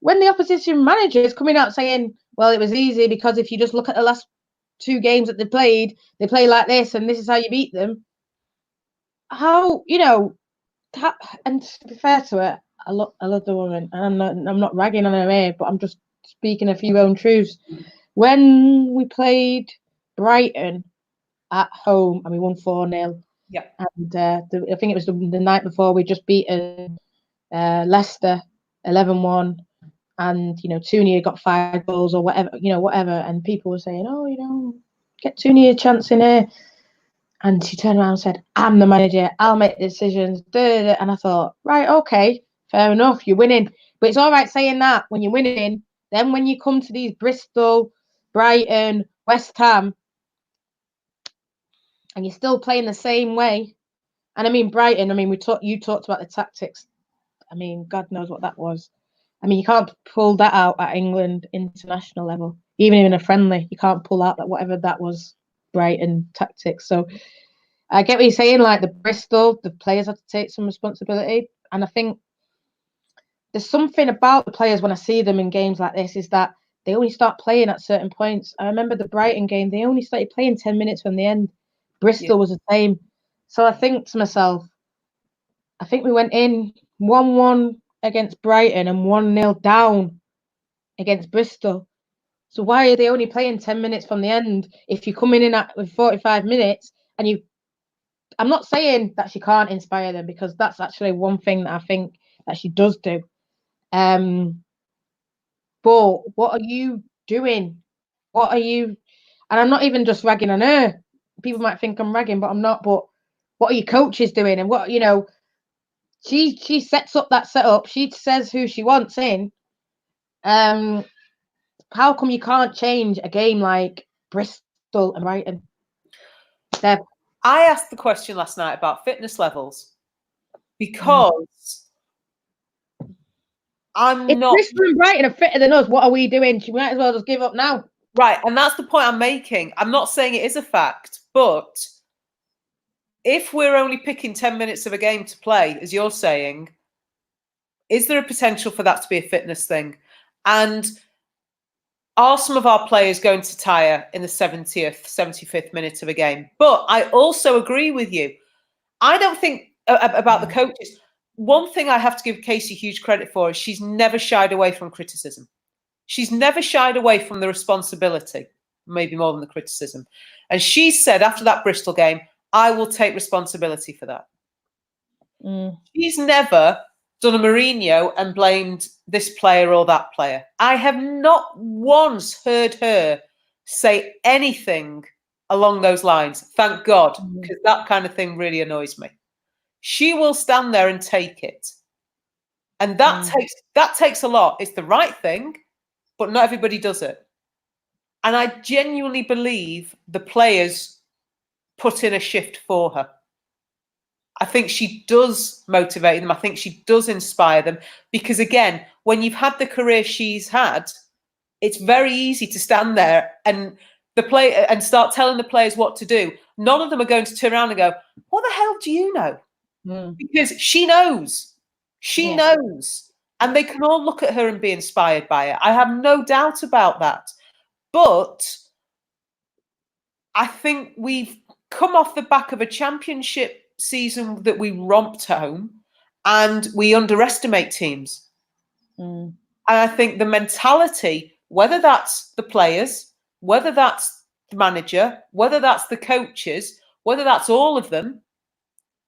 when the opposition manager is coming out saying, well, it was easy because if you just look at the last 2 games that they play like this and this is how you beat them. How, and to be fair to her, I love the woman, and I'm not ragging on her here, but I'm just speaking a few own truths. When we played Brighton at home and we won 4-0, yeah, and I think it was the night before we just beaten Leicester 11-1, and Tunia got 5 goals or whatever, and people were saying, get Tunia a chance in here, and she turned around and said, I'm the manager, I'll make decisions, and I thought, right, okay, fair enough, you're winning, but it's all right saying that when you're winning. Then when you come to these Bristol, Brighton, West Ham, and you're still playing the same way. And I mean, Brighton, you talked about the tactics. I mean, God knows what that was. I mean, you can't pull that out at England international level, even in a friendly. You can't pull out that whatever that was, Brighton tactics. So I get what you're saying. Like the Bristol, the players have to take some responsibility, and I think there's something about the players when I see them in games like this is that they only start playing at certain points. I remember the Brighton game; they only started playing 10 minutes from the end. Bristol was the same. So I think to myself, I think we went in 1-1 against Brighton and 1-0 down against Bristol. So why are they only playing 10 minutes from the end if you're coming in with 45 minutes and you... I'm not saying that she can't inspire them, because that's actually one thing that I think that she does do. But what are you doing? What are you... And I'm not even just ragging on her. People might think I'm ragging, but I'm not. But what are your coaches doing? And what, she sets up that setup. She says who she wants in. How come you can't change a game like Bristol and Brighton? I asked the question last night about fitness levels, because if Bristol and Brighton are fitter than us, what are we doing? She might as well just give up now. Right, and that's the point I'm making. I'm not saying it is a fact, but if we're only picking 10 minutes of a game to play, as you're saying, is there a potential for that to be a fitness thing? And are some of our players going to tire in the 70th, 75th minute of a game? But I also agree with you. I don't think about the coaches. One thing I have to give Casey huge credit for is she's never shied away from criticism. She's never shied away from the responsibility, maybe more than the criticism. And she said after that Bristol game, I will take responsibility for that. She's never done a Mourinho and blamed this player or that player. I have not once heard her say anything along those lines. Thank God, because that kind of thing really annoys me. She will stand there and take it. And that takes a lot. It's the right thing, but not everybody does it. And I genuinely believe the players put in a shift for her. I think she does motivate them. I think she does inspire them. Because again, when you've had the career she's had, it's very easy to stand there and start telling the players what to do. None of them are going to turn around and go, what the hell do you know? Because she knows. She knows. And they can all look at her and be inspired by it. I have no doubt about that. But I think we've come off the back of a championship season that we romped home and we underestimate teams. And I think the mentality, whether that's the players, whether that's the manager, whether that's the coaches, whether that's all of them,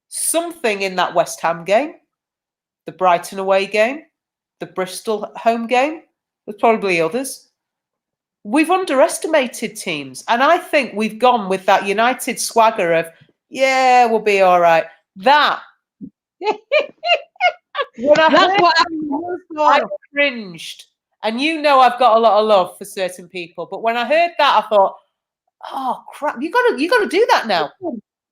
something in that West Ham game, the Brighton away game, the Bristol home game, there's probably others. We've underestimated teams. And I think we've gone with that United swagger of, yeah, we'll be all right. That's what I cringed. And you know I've got a lot of love for certain people. But when I heard that, I thought, oh, crap, you got to do that now.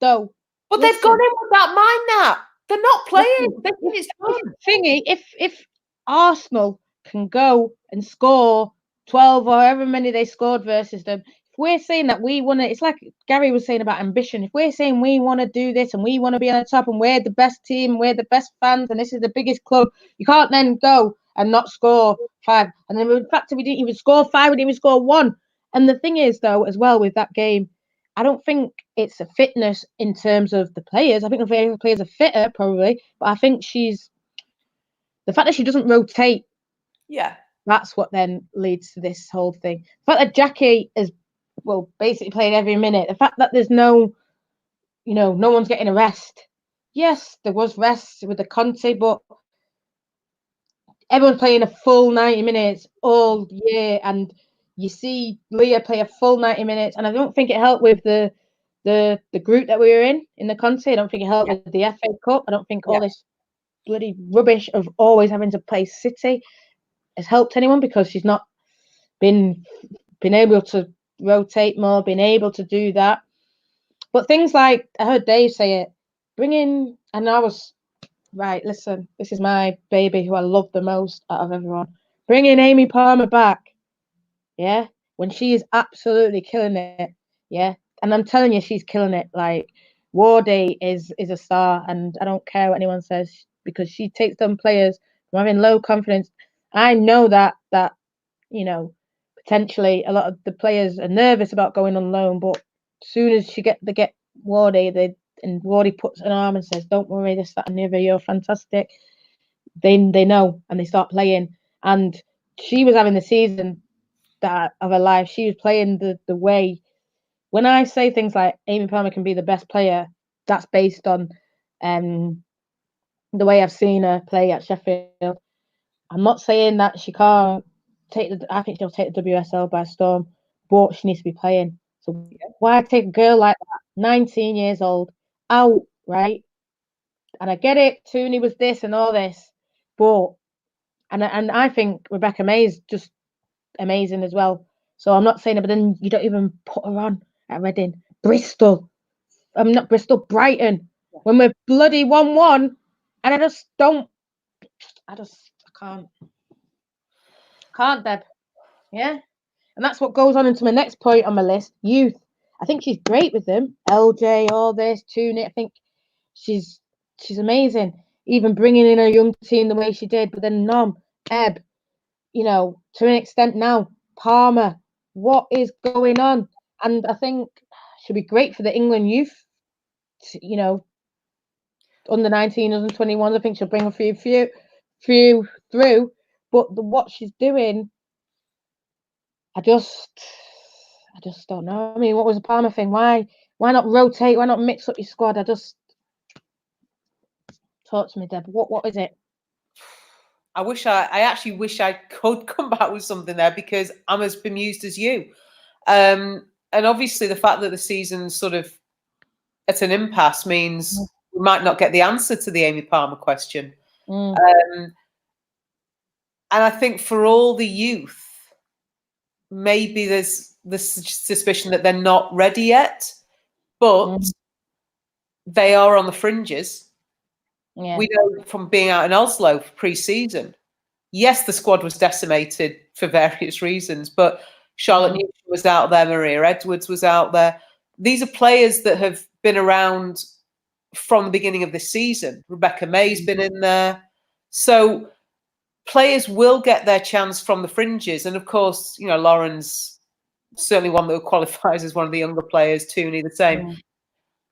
Though. But they've gone in with that mind now. They're not playing. They think it's done. Thingy, if Arsenal can go and score 12 or however many they scored versus them, if we're saying that we want to, it's like Gary was saying about ambition. If we're saying we want to do this and we want to be on the top and we're the best team, we're the best fans, and this is the biggest club, you can't then go and not score 5. And then in fact, we didn't even score 5, we didn't even score 1. And the thing is, though, as well with that game, I don't think it's a fitness in terms of the players. I think the players are fitter, probably, but I think the fact that she doesn't rotate. Yeah. That's what then leads to this whole thing. The fact that Jackie is, basically playing every minute. The fact that there's no one's getting a rest. Yes, there was rest with the Conte, but everyone's playing a full 90 minutes all year. And you see Leah play a full 90 minutes. And I don't think it helped with the group that we were in the Conte. I don't think it helped with the FA Cup. I don't think all this bloody rubbish of always having to play City has helped anyone, because she's not been able to rotate more, been able to do that. But things like, I heard Dave say it, and I was, right, listen, this is my baby who I love the most out of everyone. Bringing Amy Palmer back, when she is absolutely killing it, and I'm telling you, she's killing it. Like, Wardy is a star, and I don't care what anyone says, because she takes them players from having low confidence. I know that potentially a lot of the players are nervous about going on loan, but as soon as they get Wardy, and Wardy puts an arm and says, "Don't worry, this, that, and the other, you're fantastic." They know, and they start playing. And she was having the season of her life. She was playing the way. When I say things like Amy Palmer can be the best player, that's based on the way I've seen her play at Sheffield. I'm not saying that she can't I think she'll take the WSL by storm, but she needs to be playing. So why take a girl like that, 19 years old, out, right? And I get it, Tooney was this and all this, but and I think Rebecca May's just amazing as well. So I'm not saying it, but then you don't even put her on at Reading. Bristol. I'm not Bristol, Brighton. When we're bloody 1-1, and I can't, Deb. Yeah. And that's what goes on into my next point on my list. Youth. I think she's great with them. LJ, all this, Tooney. I think she's amazing. Even bringing in a young team the way she did. But then Nom, Ebb, to an extent now, Palmer. What is going on? And I think she'll be great for the England youth, under 19, under 21s. I think she'll bring a few through. But what she's doing, I just don't know. I mean, what was the Palmer thing? Why not rotate? Why not mix up your squad? Talk to me, Deb. What is it? I actually wish I could come back with something there, because I'm as bemused as you. And obviously the fact that the season's sort of at an impasse means we might not get the answer to the Amy Palmer question. And I think for all the youth, maybe there's the suspicion that they're not ready yet, but they are on the fringes. Yeah. We know from being out in Oslo pre-season, yes, the squad was decimated for various reasons, but Charlotte Newton was out there, Maria Edwards was out there. These are players that have been around from the beginning of this season. Rebecca May's been in there. So players will get their chance from the fringes. And of course, you know, Lauren's certainly one that qualifies as one of the younger players, Tooney the same.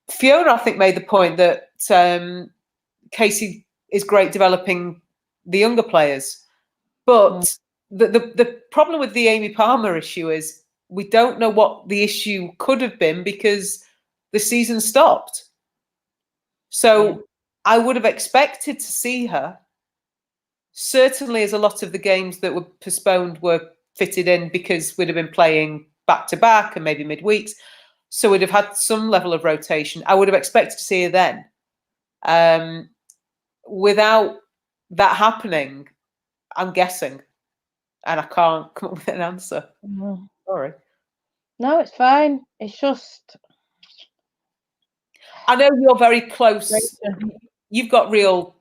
Fiona, I think, made the point that Casey is great developing the younger players. But the problem with the Amy Palmer issue is we don't know what the issue could have been because the season stopped. So I would have expected to see her, certainly as a lot of the games that were postponed were fitted in because we'd have been playing back-to-back and maybe midweeks. So we'd have had some level of rotation. I would have expected to see her then. Without that happening, I'm guessing. And I can't come up with an answer. Sorry. No, it's fine. It's just... I know you're very close. You've got real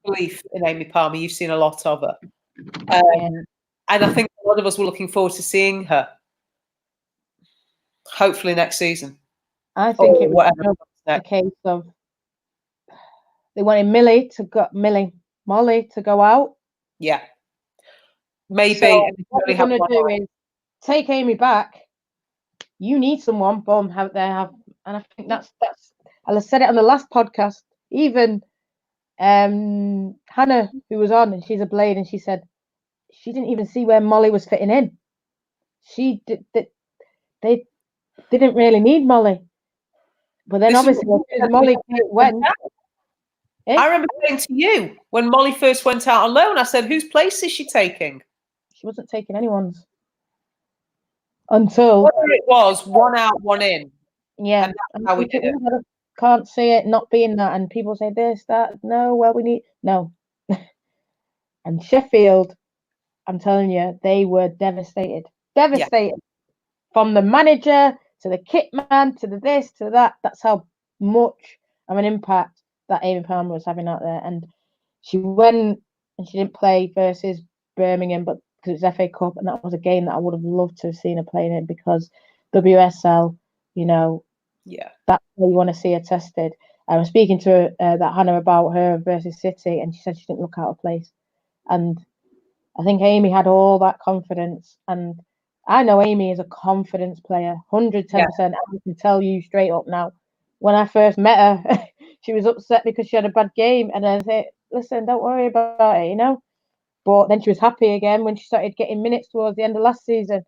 belief in Amy Palmer. You've seen a lot of her. And I think a lot of us were looking forward to seeing her. Hopefully next season. I think it was a case of they wanted Molly to go out. Yeah. Maybe. So what we're going to do is take Amy back. You need someone. Boom, and I think that's. I said it on the last podcast. Even Hannah, who was on, and she's a Blade, and she said she didn't even see where Molly was fitting in. They didn't really need Molly, but then obviously Molly went. I remember saying to you when Molly first went out on loan, I said, "Whose place is she taking?" She wasn't taking anyone's until it was one out, one in. Yeah, and that's how we did it. Can't see it not being that, and people say this, that. No, well, we need no. And Sheffield, I'm telling you, they were devastated. From the manager to the kit man to the this to that. That's how much of an impact that Amy Palmer was having out there. And she went and she didn't play versus Birmingham, but because it's FA Cup, and that was a game that I would have loved to have seen her playing in, because WSL, you know, that's where you want to see her tested. I was speaking to that Hannah about her versus City, and she said she didn't look out of place. And I think Amy had all that confidence, and I know Amy is a confidence player, 110%. I can tell you straight up now. When I first met her, she was upset because she had a bad game, and I said, "Listen, don't worry about it, you know." But then she was happy again when she started getting minutes towards the end of last season.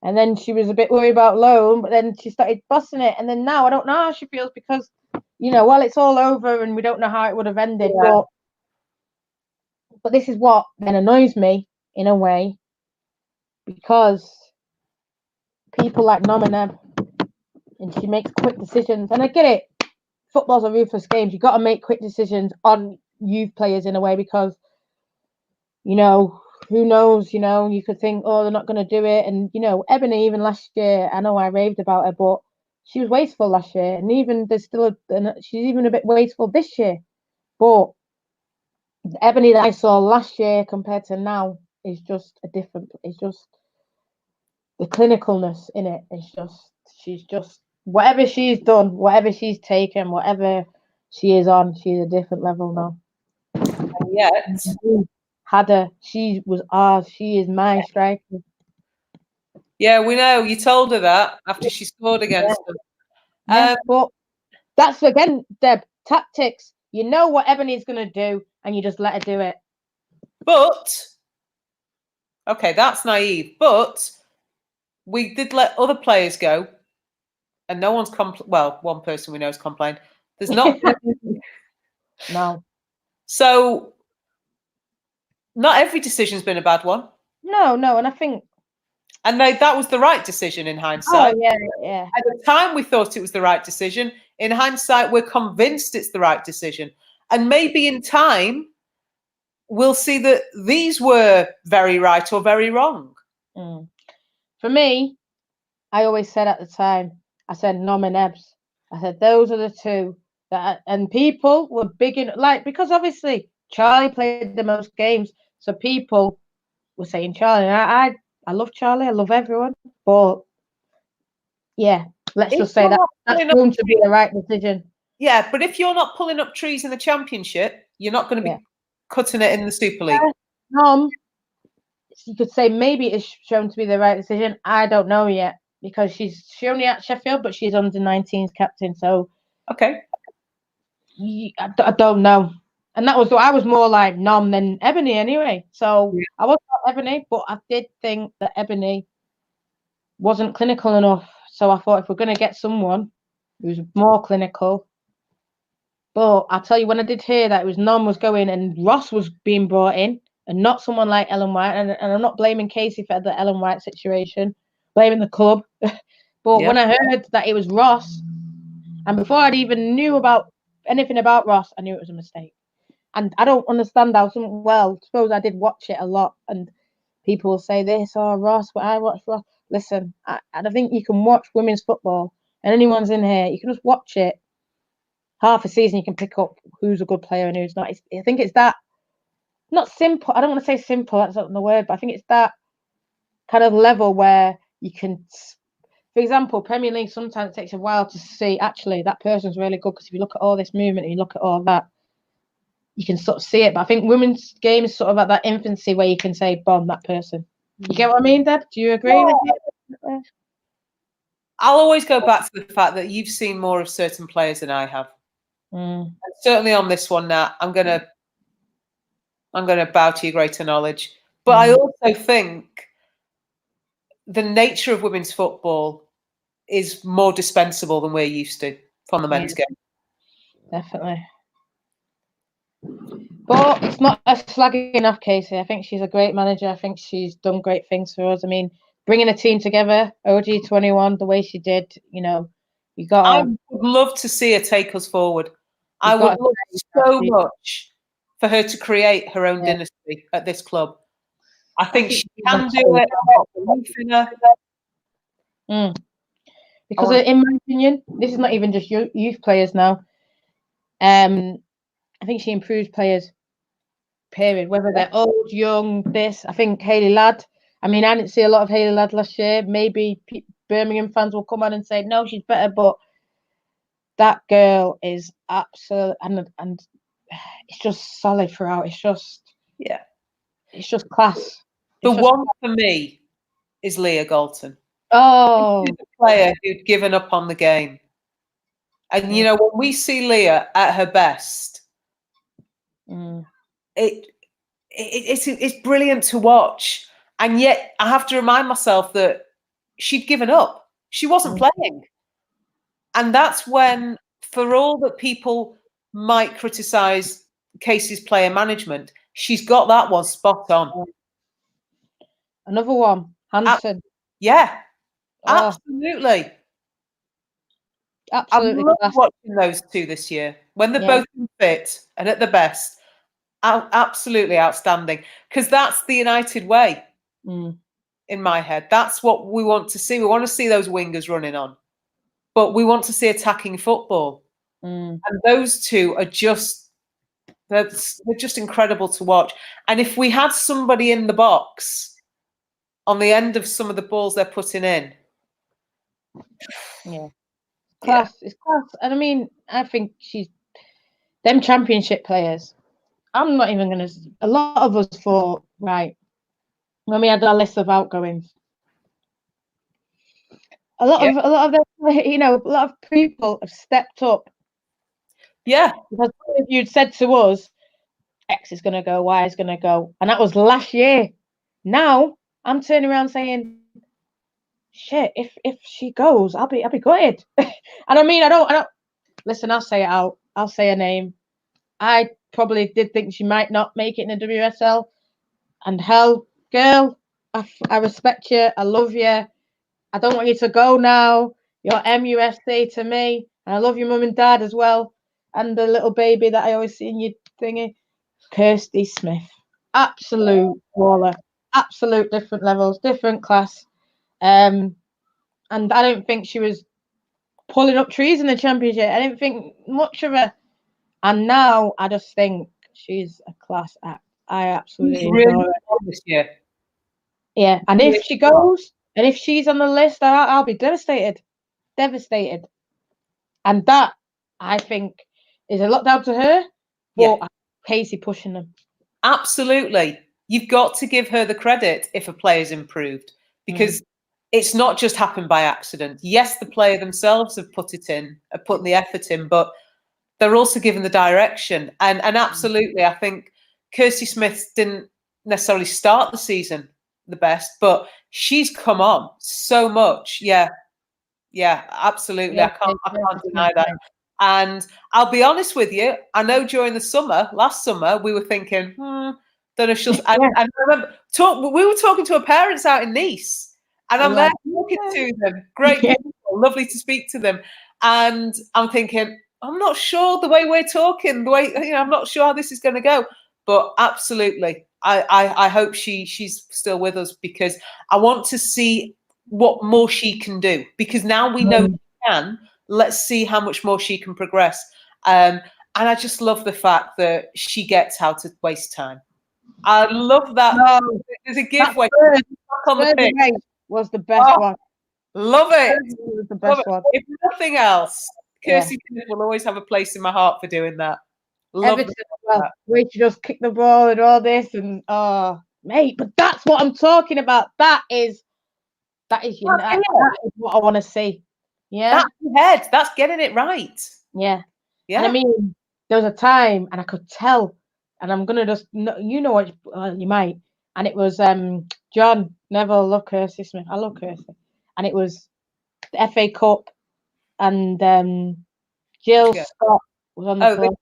And then she was a bit worried about loan, but then she started bossing it. And then now I don't know how she feels because, you know, well, it's all over and we don't know how it would have ended. But this is what then annoys me in a way, because people like Nomineb, and she makes quick decisions. And I get it. Football's a ruthless game. You've got to make quick decisions on youth players in a way because, you know, who knows, you know, you could think, oh, they're not going to do it. And, you know, Ebony, even last year, I know I raved about her, but she was wasteful last year. And even there's still, she's even a bit wasteful this year. But the Ebony that I saw last year compared to now is just it's just the clinicalness in it. She's just, whatever she's done, whatever she's taken, whatever she is on, she's a different level now. Had her, she was ours. She is my striker. Yeah, we know. You told her that after she scored against them. But that's again, Deb, tactics. You know what Ebony's going to do, and you just let her do it. But, okay, that's naive. But we did let other players go, and no one's well, one person we know has complained. There's not. No. So, not every decision's been a bad one. No, and I think. And that was the right decision in hindsight. Oh, yeah, yeah. At the time, we thought it was the right decision. In hindsight, we're convinced it's the right decision. And maybe in time, we'll see that these were very right or very wrong. Mm. For me, I always said at the time, I said Nom and Ebs. I said those are the two that, and people were big in, like, because obviously Charlie played the most games, so people were saying Charlie. And I love Charlie, I love everyone, but yeah, let's just say that's going to be the right decision. Yeah, but if you're not pulling up trees in the Championship, you're not going to be cutting it in the Super League. Nom, you could say maybe it's shown to be the right decision. I don't know yet, because she's only at Sheffield, but she's under 19s captain. So okay, I don't know. And I was more like Nom than Ebony anyway. So I was not Ebony, but I did think that Ebony wasn't clinical enough. So I thought if we're going to get someone who's more clinical. But I'll tell you, when I did hear that it was Nom was going and Ross was being brought in, and not someone like Ellen White, and I'm not blaming Casey for the Ellen White situation, blaming the club. But when I heard that it was Ross, and before I'd even knew about anything about Ross, I knew it was a mistake. And I don't understand how suppose I did watch it a lot, and people will say this, oh, Ross, but I watched Ross. Listen, I think you can watch women's football, and anyone's in here, you can just watch it. Half a season, you can pick up who's a good player and who's not. I think it's that, not simple. I don't want to say simple, that's not the word, but I think it's that kind of level where you can, for example, Premier League sometimes takes a while to see, actually, that person's really good, because if you look at all this movement and you look at all that, you can sort of see it. But I think women's game is sort of at that infancy where you can say, bomb, that person. You get what I mean, Deb? Do you agree with me? I'll always go back to the fact that you've seen more of certain players than I have. And certainly on this one now, I'm gonna bow to your greater knowledge. But I also think the nature of women's football is more dispensable than we're used to from the men's game. Definitely. But it's not a slagging off Casey. I think she's a great manager. I think she's done great things for us. I mean, bringing a team together, OG21, the way she did, you got. I would love to see her take us forward. I would love so much for her to create her own dynasty at this club. I think she can do it. I've got belief in her. Because in my opinion, this is not even just youth players now. I think she improves players, period. Whether they're old, young, this. I think Hayley Ladd. I mean, I didn't see a lot of Hayley Ladd last year. Maybe Birmingham fans will come on and say, no, she's better. But that girl is absolute, and it's just solid throughout. It's just, it's just class. The one for me is Leah Galton. Oh, she's a player who'd given up on the game. And, when we see Leah at her best, it's brilliant to watch. And yet I have to remind myself that she'd given up. She wasn't playing. And that's when, for all that people might criticise Casey's player management, she's got that one spot on. Another one, Hanson. Absolutely. I love watching those two this year when they're both fit and at the best. Absolutely outstanding, because that's the United way. In my head, that's what we want to see. We want to see those wingers running on, but we want to see attacking football. And those two are they're just incredible to watch. And if we had somebody in the box on the end of some of the balls they're putting in, class. It's class. And I mean, I think she's them Championship players. I'm not even gonna. A lot of us thought, right, when we had our list of outgoings, a lot of them, a lot of people have stepped up. Yeah. Because if you'd said to us, X is going to go, Y is going to go, and that was last year. Now I'm turning around saying, shit, if she goes, I'll be gutted. And I mean, I don't listen. I'll say it out. I'll say her name. I probably did think she might not make it in the WSL, and hell, girl, I respect you. I love you. I don't want you to go now. You're MUSC to me, and I love your mum and dad as well, and the little baby that I always see in your thingy. Kirsty Smith, absolute baller, absolute different levels, different class. And I don't think she was pulling up trees in the championship. I didn't think much of her. And now I just think she's a class act. I absolutely adore her. This year. Yeah, and if she goes, and if she's on the list, I'll be devastated. Devastated. And that, I think, is a lot down to her, but Casey pushing them. Absolutely. You've got to give her the credit if a player's improved, because it's not just happened by accident. Yes, the player themselves have put the effort in, but they're also given the direction. And absolutely, I think Kirsty Smith didn't necessarily start the season the best, but she's come on so much. Yeah, absolutely. Yeah, I can't deny that. And I'll be honest with you, I know during the summer, last summer, we were thinking, don't know if she'll. I remember we were talking to her parents out in Nice, and I'm there talking to them. Great people, lovely to speak to them. And I'm thinking, I'm not sure the way we're talking, the way, I'm not sure how this is going to go. But absolutely, I hope she's still with us, because I want to see what more she can do, because now we know she can. Let's see how much more she can progress. And I just love the fact that she gets how to waste time. I love that. No, there's a giveaway on the pitch. Was the best one. Love it. Was the best one. If nothing else, Kirsty will always have a place in my heart for doing that. Love Everton as well. Where she just kick the ball and all this, and mate, but that's what I'm talking about. That is that is what I want to see. Yeah, that's your head. That's getting it right. Yeah. And I mean, there was a time, and I could tell, and I'm gonna just, you know what, you might, and it was John Neville. Love Kirsty Smith. I love Kirsty, and it was the FA Cup, and Jill Scott was on the floor.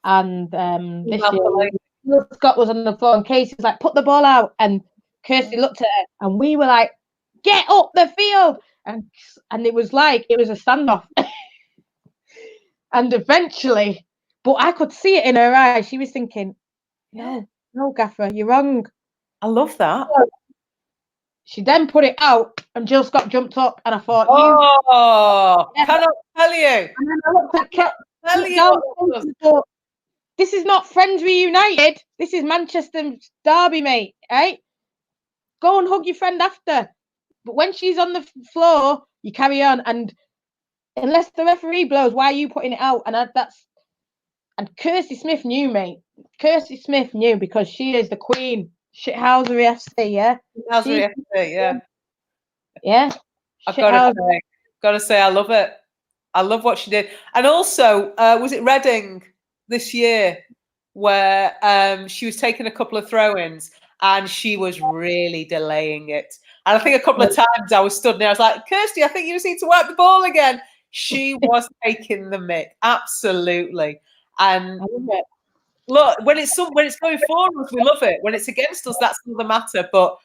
And this year, Jill Scott was on the floor, and Casey was like, "Put the ball out," and Kirsty looked at her, and we were like, "Get up the field!" And it was like it was a standoff. And eventually, but I could see it in her eyes. She was thinking, no, Gaffer, you're wrong. I love that. So she then put it out, and Jill Scott jumped up, and I thought, cannot tell you. And then I looked at this is not Friends Reunited. This is Manchester Derby, mate. Right? Go and hug your friend after. But when she's on the floor, you carry on. And unless the referee blows, why are you putting it out? And Kirsty Smith knew, mate. Kirsty Smith knew, because she is the queen. Shithousery FC, yeah. Shithousery FC, yeah. Yeah. I've got to say, I love it. I love what she did. And also, was it Reading this year where she was taking a couple of throw-ins and she was really delaying it? And I think a couple of times I was stood there, I was like, Kirsty, I think you just need to wipe the ball again. She was taking the mick. Absolutely. And look, when it's going for us, we love it. When it's against us, that's another matter. But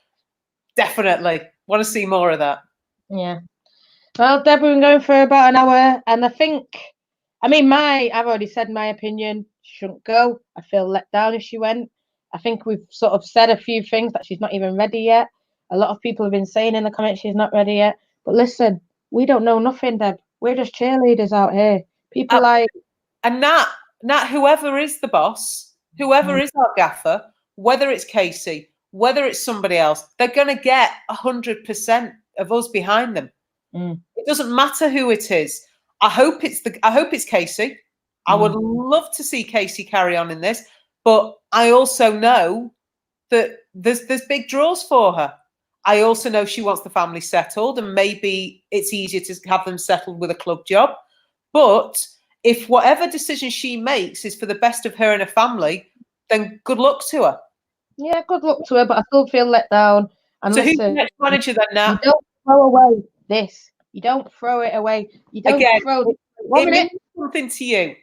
definitely want to see more of that. Yeah. Well, Deb, we've been going for about an hour, and I think, I've already said my opinion. She shouldn't go. I feel let down if she went. I think we've sort of said a few things that she's not even ready yet. A lot of people have been saying in the comments she's not ready yet. But listen, we don't know nothing, Deb. We're just cheerleaders out here. People and Nat, whoever is the boss, whoever is our gaffer, whether it's Casey, whether it's somebody else, they're going to get 100% of us behind them. It doesn't matter who it is. I hope it's Casey. I would love to see Casey carry on in this, but I also know that there's big draws for her. I also know she wants the family settled, and maybe it's easier to have them settled with a club job. But if whatever decision she makes is for the best of her and her family, then good luck to her. Yeah, good luck to her, but I still feel let down. And So who's listen, the next manager then, Nat? you don't throw away this. You don't throw it away. You don't Again, throw it. It means something to you.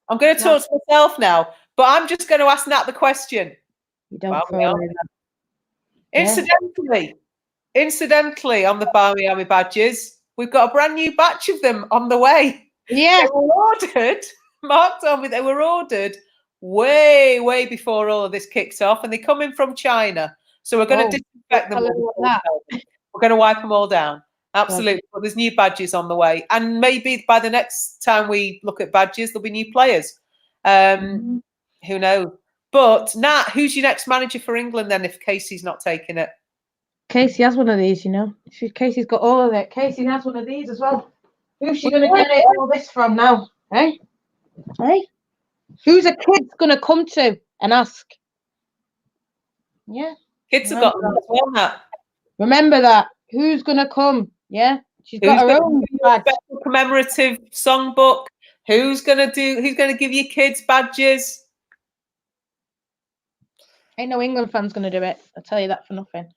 I'm going to talk to myself now, but I'm just going to ask Nat the question. You don't throw away that. Incidentally, on the Barmy Army badges, we've got a brand new batch of them on the way. Yeah. They were ordered. Mark told me they were ordered way, way before all of this kicks off, and they come in from China. So we're going to disinfect them. We're going to wipe them all down. Absolutely. But there's new badges on the way. And maybe by the next time we look at badges, there'll be new players. Who knows? But Nat, who's your next manager for England then if Casey's not taking it? Casey has one of these, you know. Casey's got all of it. Casey has one of these as well. Who's she going to get it all this from now? Hey? Hey? Who's a kid's going to come to and ask? Yeah. Kids have got them as well, Nat. Remember that. Who's going to come? Yeah. She's got her own special commemorative songbook. Who's going to give you kids badges? Ain't no England fan's going to do it. I'll tell you that for nothing.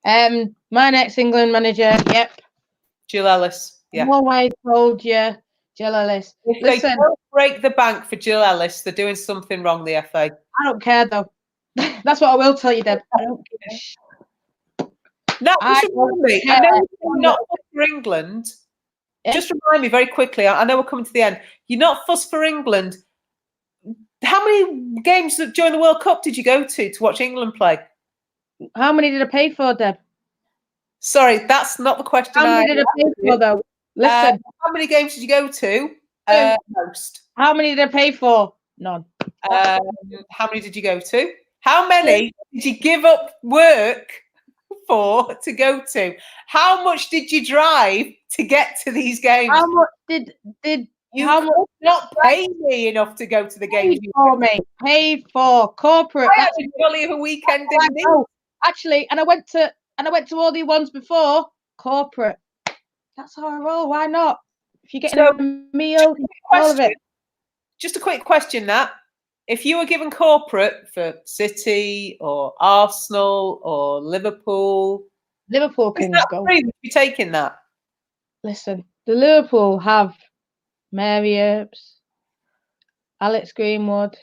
My next England manager, yep. Jill Ellis. Yeah. I've always told you, Jill Ellis. If they don't break the bank for Jill Ellis, they're doing something wrong, the FA. I don't care, though. That's what I will tell you, Deb. I don't give a shit. No, just remind me. I know you're not fussed for England. Yeah. Just remind me very quickly. I know we're coming to the end. You're not fussed for England. How many games during the World Cup did you go to watch England play? How many did I pay for, Deb? Sorry, that's not the question. How many did I pay for, though? Listen. How many games did you go to? Most. How many did I pay for? None. How many did you go to? How many did you give up work for to go to? How much did you drive to get to these games? How much did you not pay me enough to go to the games? Paid for corporate. I had a jolly of a weekend, didn't you? Actually, and I went to all the ones before corporate. That's how I roll. Why not? If you're getting a meal, all of it. Just a quick question, Nat. If you were given corporate for City or Arsenal or Liverpool can go. Would you be taking that? Listen, the Liverpool have Mary Earps, Alex Greenwood,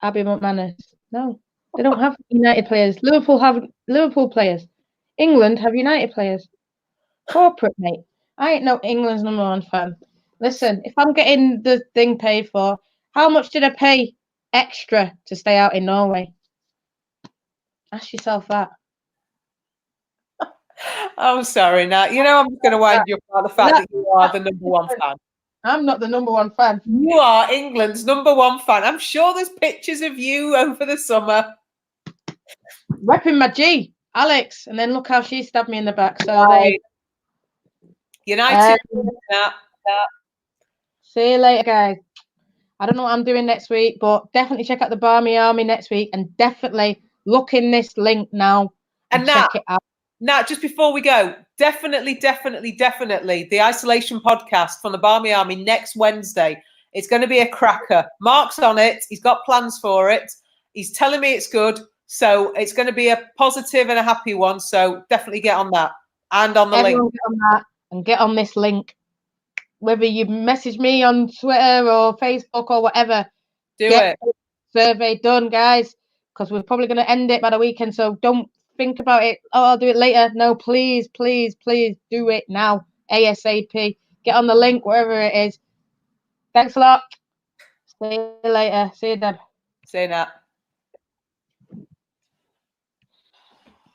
Abby McManus. No, they don't have United players. Liverpool have Liverpool players. England have United players. Corporate, mate. I ain't no England's #1 fan. Listen, if I'm getting the thing paid for, how much did I pay extra to stay out in Norway? Ask yourself that. I'm sorry, Nat. You know I'm just going to wind you up about the fact that you are the #1 fan. I'm not the #1 fan. You are England's #1 fan. I'm sure there's pictures of you over the summer. Repping my G, Alex, and then look how she stabbed me in the back. So United. See you later, guys. I don't know what I'm doing next week, but definitely check out the Barmy Army next week and definitely look in this link now and check it out. Now, just before we go, definitely the Isolation podcast from the Barmy Army next Wednesday. It's going to be a cracker. Mark's on it. He's got plans for it. He's telling me it's good. So it's going to be a positive and a happy one. So definitely get on that and on the link. Get on that and get on this link. Whether you message me on Twitter or Facebook or whatever, get it. Survey done, guys, because we're probably going to end it by the weekend. So don't think about it. Oh, I'll do it later. No, please do it now. ASAP. Get on the link, wherever it is. Thanks a lot. See you later. See you, Deb. See you, Nat.